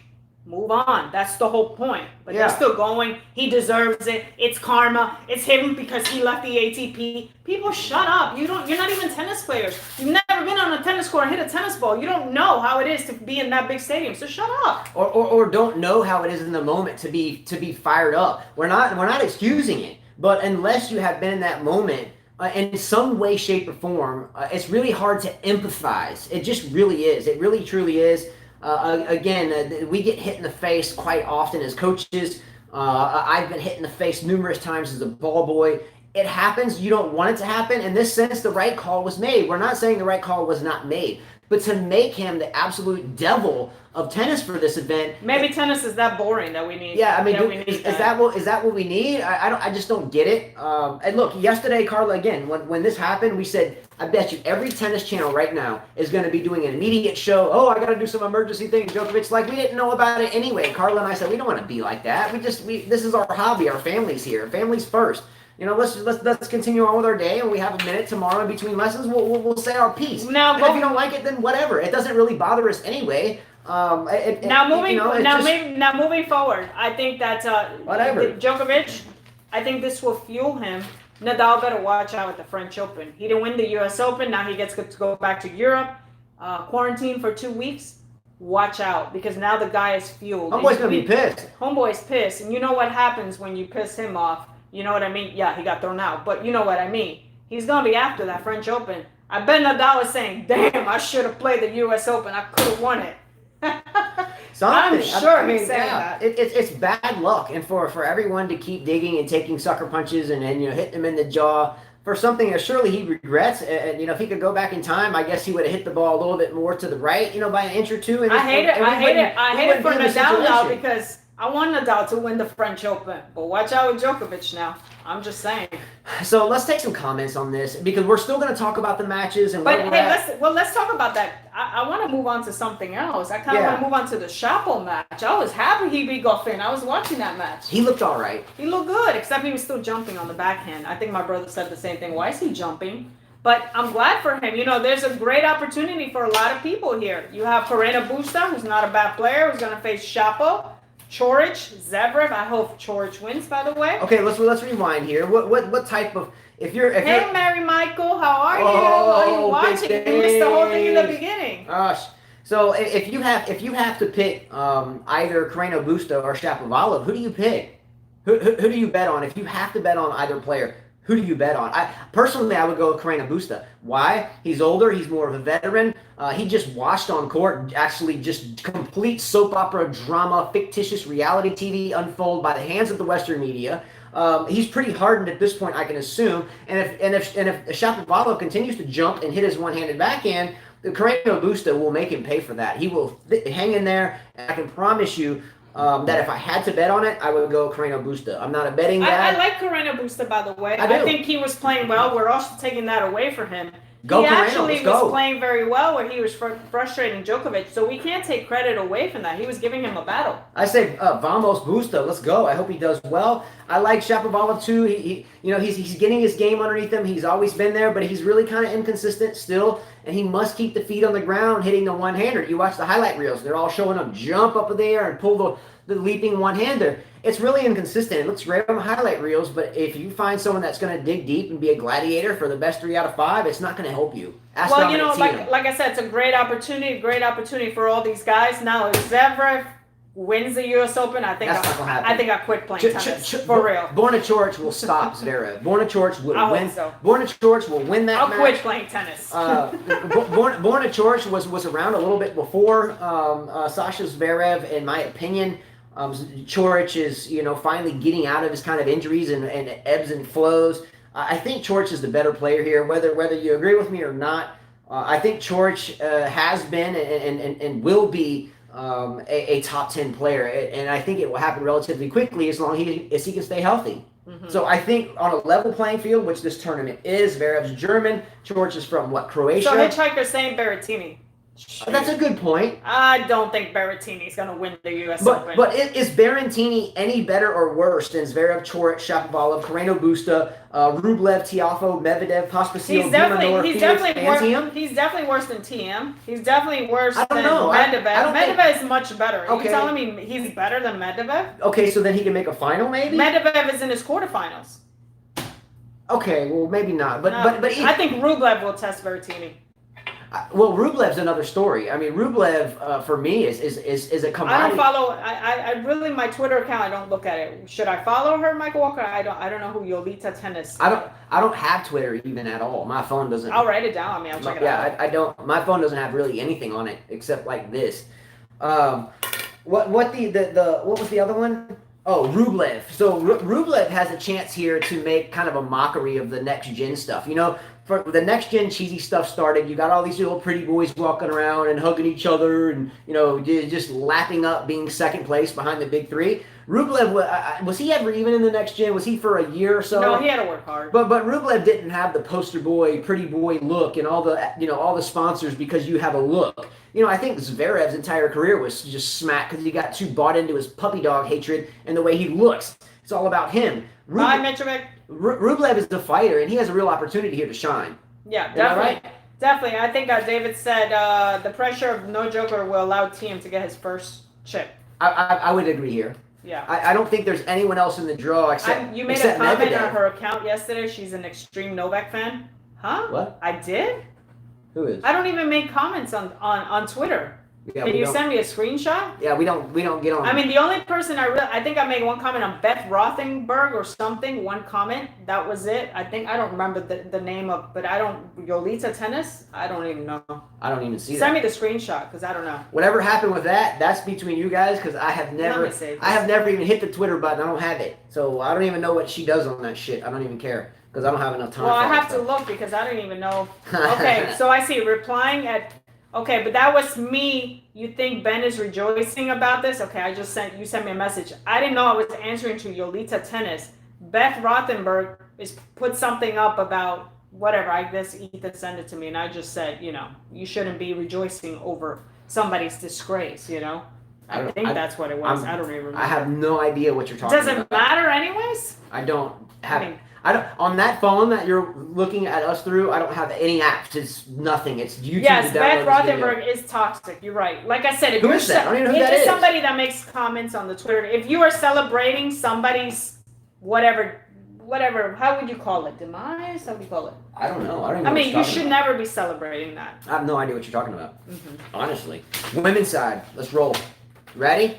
Move on. That's the whole point. But they're still going. He deserves it. It's karma. It's him because he left the ATP. People, shut up. You're not even tennis players. You've never been on a tennis court and hit a tennis ball. You don't know how it is to be in that big stadium. So shut up. Or don't know how it is in the moment to be fired up. We're not excusing it. But unless you have been in that moment in some way, shape, or form, it's really hard to empathize. It just really is. It really, truly is. Again, we get hit in the face quite often as coaches. I've been hit in the face numerous times as a ball boy. It happens. You don't want it to happen. In this sense, the right call was made. We're not saying the right call was not made. But to make him the absolute devil of tennis for this event, maybe tennis is that boring that we need. Yeah, I mean, is that what we need? I just don't get it. And look, yesterday, Carla, again, when this happened, we said, I bet you every tennis channel right now is going to be doing an immediate show. Oh, I got to do some emergency thing. Djokovic's like, we didn't know about it anyway. Carla and I said, we don't want to be like that. This is our hobby. Our family's here. Families first. Let's continue on with our day, and we have a minute tomorrow in between lessons. We'll say our piece. Now, if you don't like it, then whatever. It doesn't really bother us anyway. Moving forward, I think that whatever Djokovic, I think this will fuel him. Nadal better watch out at the French Open. He didn't win the U.S. Open. Now he gets to go back to Europe, quarantine for 2 weeks. Watch out, because now the guy is fueled. Homeboy's gonna be pissed. Homeboy's pissed, and you know what happens when you piss him off. You know what I mean? Yeah, he got thrown out, but you know what I mean. He's going to be after that French Open. I bet Nadal is saying, damn, I should have played the U.S. Open. I could have won it. I'm sure he's saying that. It's bad luck, and for everyone to keep digging and taking sucker punches and hitting him in the jaw for something that surely he regrets. And if he could go back in time, I guess he would have hit the ball a little bit more to the right, by an inch or two. And I hate it for Nadal now, because I want Nadal to win the French Open, but watch out with Djokovic now. I'm just saying. So let's take some comments on this because we're still going to talk about the matches and. But hey, let's talk about that. I want to move on to something else. I kind of want to move on to the Chapo match. I was happy he beat Goffin. I was watching that match. He looked all right. He looked good, except he was still jumping on the backhand. I think my brother said the same thing. Why is he jumping? But I'm glad for him. You know, there's a great opportunity for a lot of people here. You have Carreño Busta, who's not a bad player, who's going to face Chapo. Coric, Zverev. I hope Coric wins, by the way. Okay, let's rewind here. What type of Hey, Mary Michael, how are you? Are you watching? You missed the whole thing in the beginning. Gosh. So if you have to pick either Carreño Busta or Shapovalov, who do you pick? Who do you bet on? If you have to bet on either player, who do you bet on? Personally, I would go with Carreño Busta. Why? He's older. He's more of a veteran. He just watched on court, actually just complete soap opera drama, fictitious reality TV unfold by the hands of the Western media. He's pretty hardened at this point, I can assume. And if Shapovalov continues to jump and hit his one-handed backhand, the Carreño Busta will make him pay for that. He will hang in there, and I can promise you that if I had to bet on it, I would go Carreño Busta. I'm not a betting guy. I like Carreño Busta, by the way. I think he was playing well. We're also taking that away from him. Go he Carreño, actually was playing very well where he was frustrating Djokovic, so we can't take credit away from that. He was giving him a battle. I say, vamos Busta, let's go. I hope he does well. I like Shapovalov too. He's getting his game underneath him. He's always been there, but he's really kind of inconsistent still, and he must keep the feet on the ground hitting the one-hander. You watch the highlight reels; they're all showing him jump up in the air and pull the leaping one-hander. It's really inconsistent. It looks great on the highlight reels, but if you find someone that's going to dig deep and be a gladiator for the best 3 out of 5, it's not going to help you. Well, like I said, it's a great opportunity for all these guys. Now, if Zverev wins the U.S. Open, I think I quit playing tennis for real. Borna Coric will stop Zverev. Borna Coric will win. So. Borna Coric will win that match. I'll quit playing tennis. Borna Coric was around a little bit before Sasha Zverev, in my opinion. Coric is, finally getting out of his kind of injuries and ebbs and flows. I think Coric is the better player here, whether you agree with me or not. I think Coric has been and will be a top 10 player, and I think it will happen relatively quickly as long as he can stay healthy. Mm-hmm. So I think on a level playing field, which this tournament is, Zverev's German, Coric is from Croatia. So Hitchhiker's saying Berrettini. That's a good point. I don't think Berrettini's going to win the U.S. Open. But is Berrettini any better or worse than Zverev, Coric, Shapovalov, Carreño Busta, Rublev, Tiafoe, Medvedev, Pospisil, he's definitely worse than TM. He's definitely worse than Medvedev. Medvedev is much better. Are you telling me he's better than Medvedev? Okay, so then he can make a final, maybe? Medvedev is in his quarterfinals. Okay, well, maybe not. But I think Rublev will test Berrettini. Well, Rublev's another story. I mean, Rublev for me is a commodity. I don't follow. I really, my Twitter account, I don't look at it. Should I follow her, Michael Walker? I don't know who Yolita Tennis. I don't have Twitter even at all. My phone doesn't. I'll write it down. I'll check it out. Yeah, I don't. My phone doesn't have really anything on it except like this. What was the other one? Oh, Rublev. So Rublev has a chance here to make kind of a mockery of the next gen stuff. For the next gen cheesy stuff started, you got all these little pretty boys walking around and hugging each other and, just lapping up being second place behind the big three. Rublev, was he ever even in the next gen? Was he for a year or so? No, he had to work hard. But Rublev didn't have the poster boy, pretty boy look and all the sponsors because you have a look. I think Zverev's entire career was just smacked because he got too bought into his puppy dog hatred and the way he looks. It's all about him. Rublev is the fighter, and he has a real opportunity here to shine. Yeah, definitely. Right? Definitely. I think David said the pressure of no Joker will allow Thiem to get his first chip. I would agree here. Yeah. I don't think there's anyone else in the draw except you made a comment on her account yesterday. She's an extreme Novak fan. Huh? What? I did? Who is? I don't even make comments on Twitter. Yeah, Can you send me a screenshot? Yeah, we don't get on. I mean, the only person I think I made one comment on Beth Rothenberg or something. One comment. That was it. I don't remember the name of, but Yolita Tennis? I don't even know. I don't even see that. Send me the screenshot because I don't know. Whatever happened with that's between you guys because I have never even hit the Twitter button. I don't have it. So I don't even know what she does on that shit. I don't even care because I don't have enough time. Well, I have to look because I don't even know. Okay, so I see replying at. Okay, but that was me You think Ben is rejoicing about this? Okay, you sent me a message. I didn't know I was answering to Yolita Tennis. Beth Rothenberg put something up about whatever. I guess Ethan sent it to me, and I just said, you shouldn't be rejoicing over somebody's disgrace. I think that's what it was. I don't even remember. I have no idea what you're talking about. Does it matter anyways? I don't have. I don't on that phone that you're looking at us through. I don't have any apps. It's nothing. It's YouTube. Yes, Beth Rothenberg is toxic. You're right. Like I said, if who is that? I don't even know who that is. It's somebody that makes comments on the Twitter. If you are celebrating somebody's whatever, how would you call it? Demise? How would you call it? I don't know. I don't know. You should never be celebrating that. I have no idea what you're talking about. Honestly, women's side. Let's roll. Ready?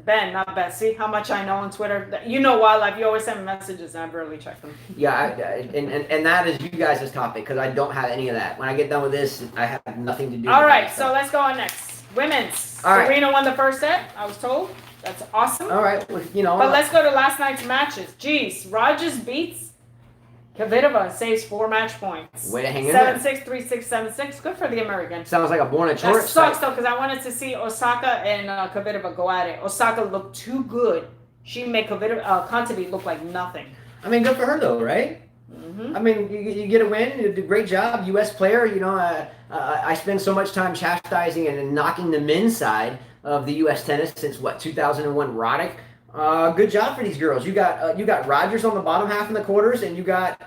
Ben, not Beth. See how much I know on Twitter. You know wildlife. You always send me messages, and I barely check them. Yeah, and that is you guys' topic because I don't have any of that. When I get done with this, I have nothing to do. All right, so let's go on next. Women's. All right. Serena won the first set. I was told. That's awesome. All right, well, But let's go to last night's matches. Jeez, Rogers beats Kvitova and saves 4 match points. Way to hang in there. 7-6, 3-6, 7-6. Good for the American. Sounds like a born at short. That sucks though, because I wanted to see Osaka and Kvitova go at it. Osaka looked too good. She made Kontaveit look like nothing. I mean, good for her though, right? I mean, you get a win. You did a great job, U.S. player. I spend so much time chastising and knocking the men's side of the U.S. tennis since 2001 Roddick. Good job for these girls. You got Rogers on the bottom half in the quarters, and you got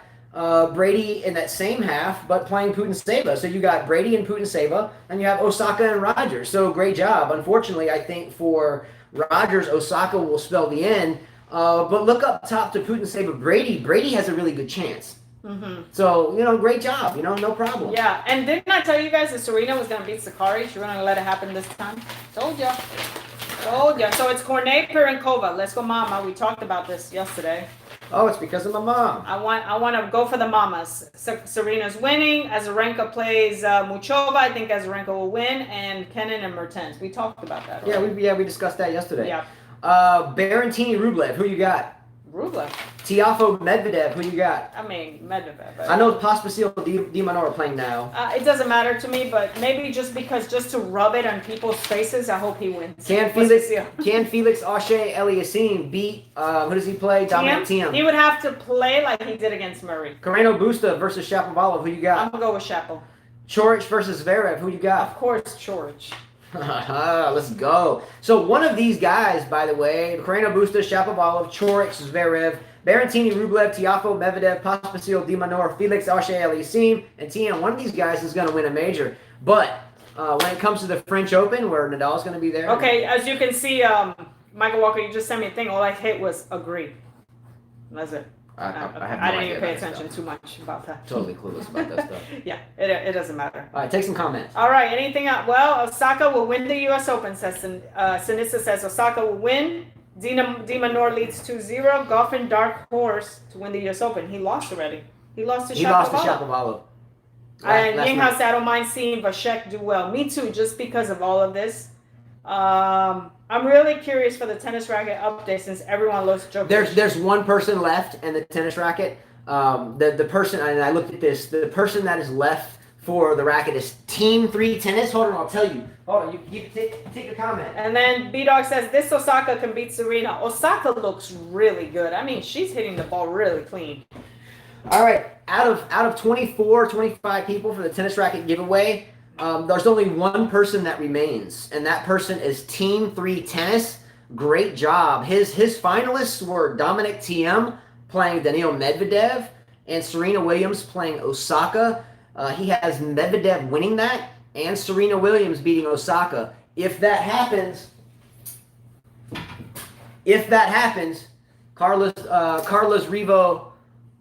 Brady in that same half, but playing Putin-Seva. So you got Brady and Putin-Seva, and you have Osaka and Rogers. So great job. Unfortunately, I think for Rogers, Osaka will spell the end. But look up top to Putin-Seva. Brady has a really good chance. So, great job. No problem. Yeah, and didn't I tell you guys that Serena was going to beat Sakari? She wasn't going to let it happen this time. Told ya. So it's Cornet, Pirinkova. Let's go, Mama. We talked about this yesterday. Oh, it's because of my mom. I want to go for the Mamas. Serena's winning. Azarenka plays Muchova. I think Azarenka will win. And Kenin and Mertens. We talked about that already. Yeah, we discussed that yesterday. Yeah. Berrettini, Rublev. Who you got? Rublev. Tiafoe, Medvedev. Who you got? I mean, Medvedev. I know Pospisil, Di Manor are playing now. It doesn't matter to me, but maybe just to rub it on people's faces, I hope he wins. Can Felix Auger-Aliassime beat, who does he play? Dominic Thiem. He would have to play like he did against Murray. Carreno Busta versus Shapovalov. Who you got? I'm going to go with Shapo. Coric versus Zverev. Who you got? Of course, Coric. Let's go. So one of these guys, by the way, Carreno Busta, Shapovalov, Coric, Zverev, Berrettini, Rublev, Tiafoe, Medvedev, Pospisil, Di Manor, Felix Auger-Aliassime, and Thiem. One of these guys is going to win a major. But when it comes to the French Open, where Nadal's going to be there. Okay, as you can see, Michael Walker, you just sent me a thing. All I hit was agree. That's it. I didn't even pay attention too much about that. Totally clueless about that stuff. Yeah, it doesn't matter. All right, take some comments. All right, anything else? Well, Osaka will win the U.S. Open, says Sinisa says Osaka will win. Di Manor leads 2-0. Goffin dark horse to win the U.S. Open. He lost already. He lost to Shapovalov. And Yinghouse said, I don't mind seeing Vasek do well. Me too, just because of all of this. I'm really curious for the tennis racket update since everyone loves Djokovic. There's one person left in the tennis racket. The person, and I looked at this, the person that is left for the racket is Team 3 Tennis. Hold on, I'll tell you. Hold on, you take a comment. And then B-Dog says, this Osaka can beat Serena. Osaka looks really good. I mean, she's hitting the ball really clean. All right, out of 24, 25 people for the tennis racket giveaway, there's only one person that remains, and that person is Team 3 Tennis. Great job. His finalists were Dominic Thiem playing Daniil Medvedev and Serena Williams playing Osaka. He has Medvedev winning that and Serena Williams beating Osaka. If that happens, Carlos Revo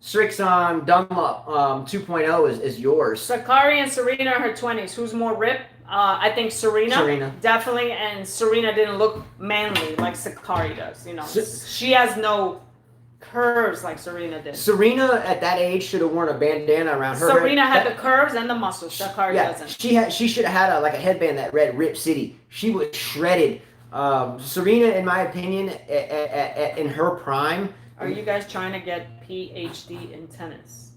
Strixon Dunlop 2.0 is yours. Sakari and Serena are her 20s. Who's more ripped? I think Serena. Definitely. And Serena didn't look manly like Sakari does. She has no curves like Serena did. Serena at that age should have worn a bandana around her. Serena had the curves and the muscles. Sakari doesn't. She should have had a headband that read Rip City. She was shredded. Serena, in my opinion, in her prime. Are you guys trying to get PhD in tennis?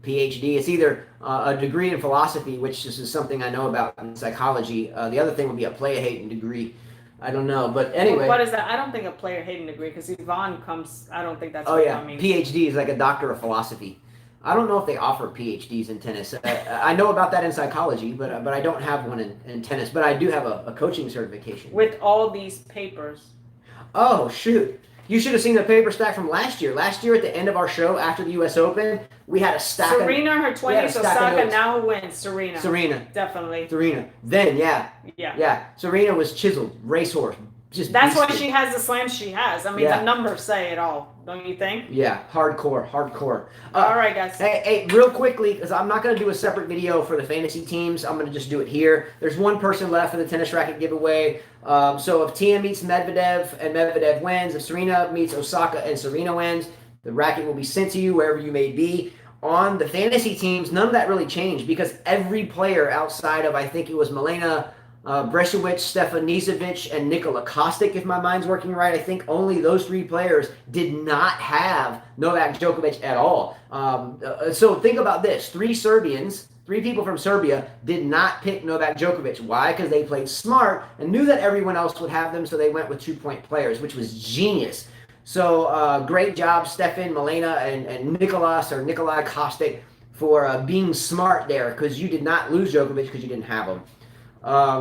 PhD. It's either a degree in philosophy, which is something I know about in psychology. The other thing would be a player hating degree. I don't know, but anyway. What is that? I don't think a player hating degree, because Yvonne comes. I don't think that's. Oh what yeah, means. PhD is like a doctor of philosophy. I don't know if they offer PhDs in tennis. I know about that in psychology, but I don't have one in tennis. But I do have a coaching certification. With all these papers. Oh, shoot. You should have seen the paper stack from last year. Last year at the end of our show after the U.S. Open, we had a stack Serena, her 20s, Osaka, notes. now who wins? Serena. Serena. Definitely. Serena. Then, yeah. Serena was chiseled, racehorse. That's why she has the slams she has. I mean, Yeah. the numbers say it all, don't you think? Yeah, hardcore. All right, guys. Hey, real quickly, because I'm not going to do a separate video for the fantasy teams. I'm going to just do it here. There's one person left for the tennis racket giveaway. So if Tia meets Medvedev and Medvedev wins, if Serena meets Osaka and Serena wins, the racket will be sent to you wherever you may be. On the fantasy teams, none of that really changed because every player outside of, I think it was Milena Bresiewicz, Stefan Nizovic, and Nikola Kostic, if my mind's working right. I think only those three players did not have Novak Djokovic at all. So think about this. Three people from Serbia did not pick Novak Djokovic. Why? Because they played smart and knew that everyone else would have them, so they went with 2-point players, which was genius. So great job, Stefan, Milena, and Nikolai Kostic for being smart there, because you did not lose Djokovic because you didn't have him.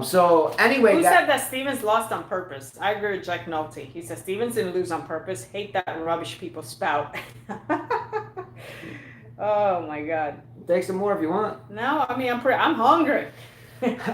So anyway, who said that Stevens lost on purpose? I agree with Jack Nolte. He said Stevens didn't lose on purpose. Hate that rubbish people spout. Oh my God. Take some more if you want. No, I mean I'm hungry.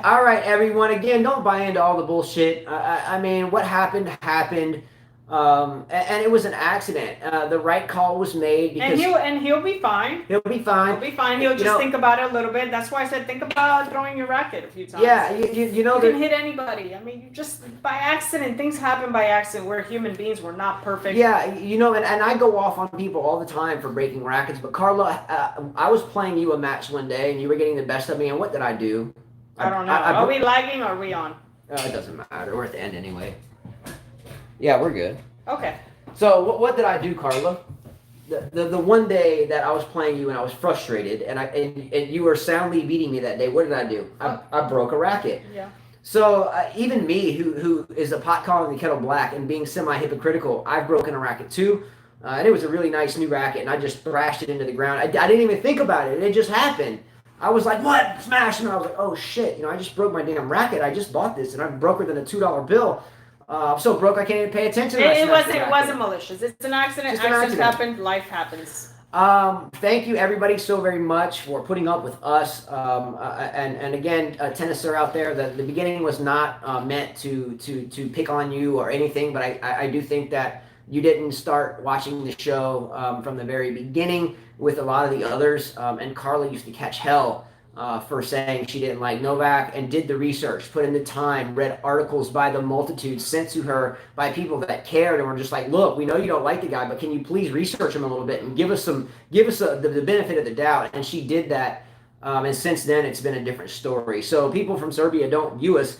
All right, everyone. Again, don't buy into all the bullshit. I mean, what happened happened. And it was an accident. The right call was made because he'll be fine. He'll be fine. He'll be fine. He'll just think about it a little bit. That's why I said think about throwing your racket a few times. Yeah, you know, you can hit anybody. I mean, you just by accident. Things happen by accident. We're human beings. We're not perfect. Yeah, you know, and I go off on people all the time for breaking rackets. But Carla, I was playing you a match one day, and you were getting the best of me. And what did I do? I don't know. Are we lagging or are we on? It doesn't matter. We're at the end anyway. Yeah, we're good. Okay. So what did I do, Carla? The one day that I was playing you and I was frustrated and you were soundly beating me that day, what did I do? I broke a racket. Yeah. So even me, who is a pot calling the kettle black and being semi-hypocritical, I've broken a racket too. And it was a really nice new racket, and I just thrashed it into the ground. I didn't even think about it. It just happened. I was like, what? Smash! And I was like, oh, shit. You know, I just broke my damn racket. I just bought this, and I'm broker than a $2 bill. I'm so broke I can't even pay attention. It wasn't malicious. It's an accident. Accidents happen. Life happens. Thank you everybody so very much for putting up with us. And again, tennisser out there, the beginning was not meant to pick on you or anything, but I do think that you didn't start watching the show from the very beginning with a lot of the others. And Carla used to catch hell for saying she didn't like Novak, and did the research, put in the time, read articles by the multitude sent to her by people that cared and were just like, look, we know you don't like the guy, but can you please research him a little bit and give us the benefit of the doubt? And she did that, and since then it's been a different story. So people from Serbia don't view us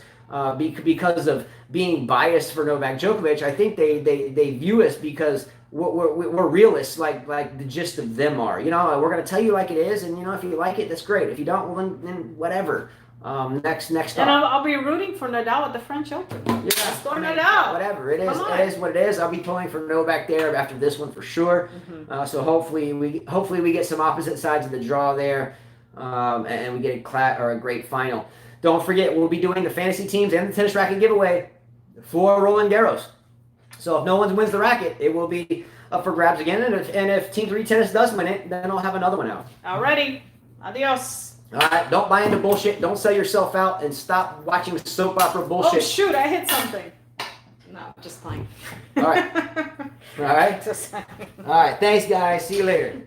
because of being biased for Novak Djokovic. I think they view us because we're realists, like the gist of them are. You know, we're gonna tell you like it is, and you know, if you like it, that's great. If you don't, well, then whatever. Next And up. I'll be rooting for Nadal at the French Open. Yeah, Let's go Nadal. Whatever it is, it is what it is. I'll be pulling for Novak there after this one for sure. Mm-hmm. So hopefully we get some opposite sides of the draw there, and we get a great final. Don't forget, we'll be doing the fantasy teams and the tennis racket giveaway for Roland Garros. So if no one wins the racket, it will be up for grabs again. And if Team 3 Tennis does win it, then I'll have another one out. Alrighty. Adios. All right. Don't buy into bullshit. Don't sell yourself out, and stop watching soap opera bullshit. Oh, shoot. I hit something. No, just playing. All right. All right. Just All right. Thanks, guys. See you later.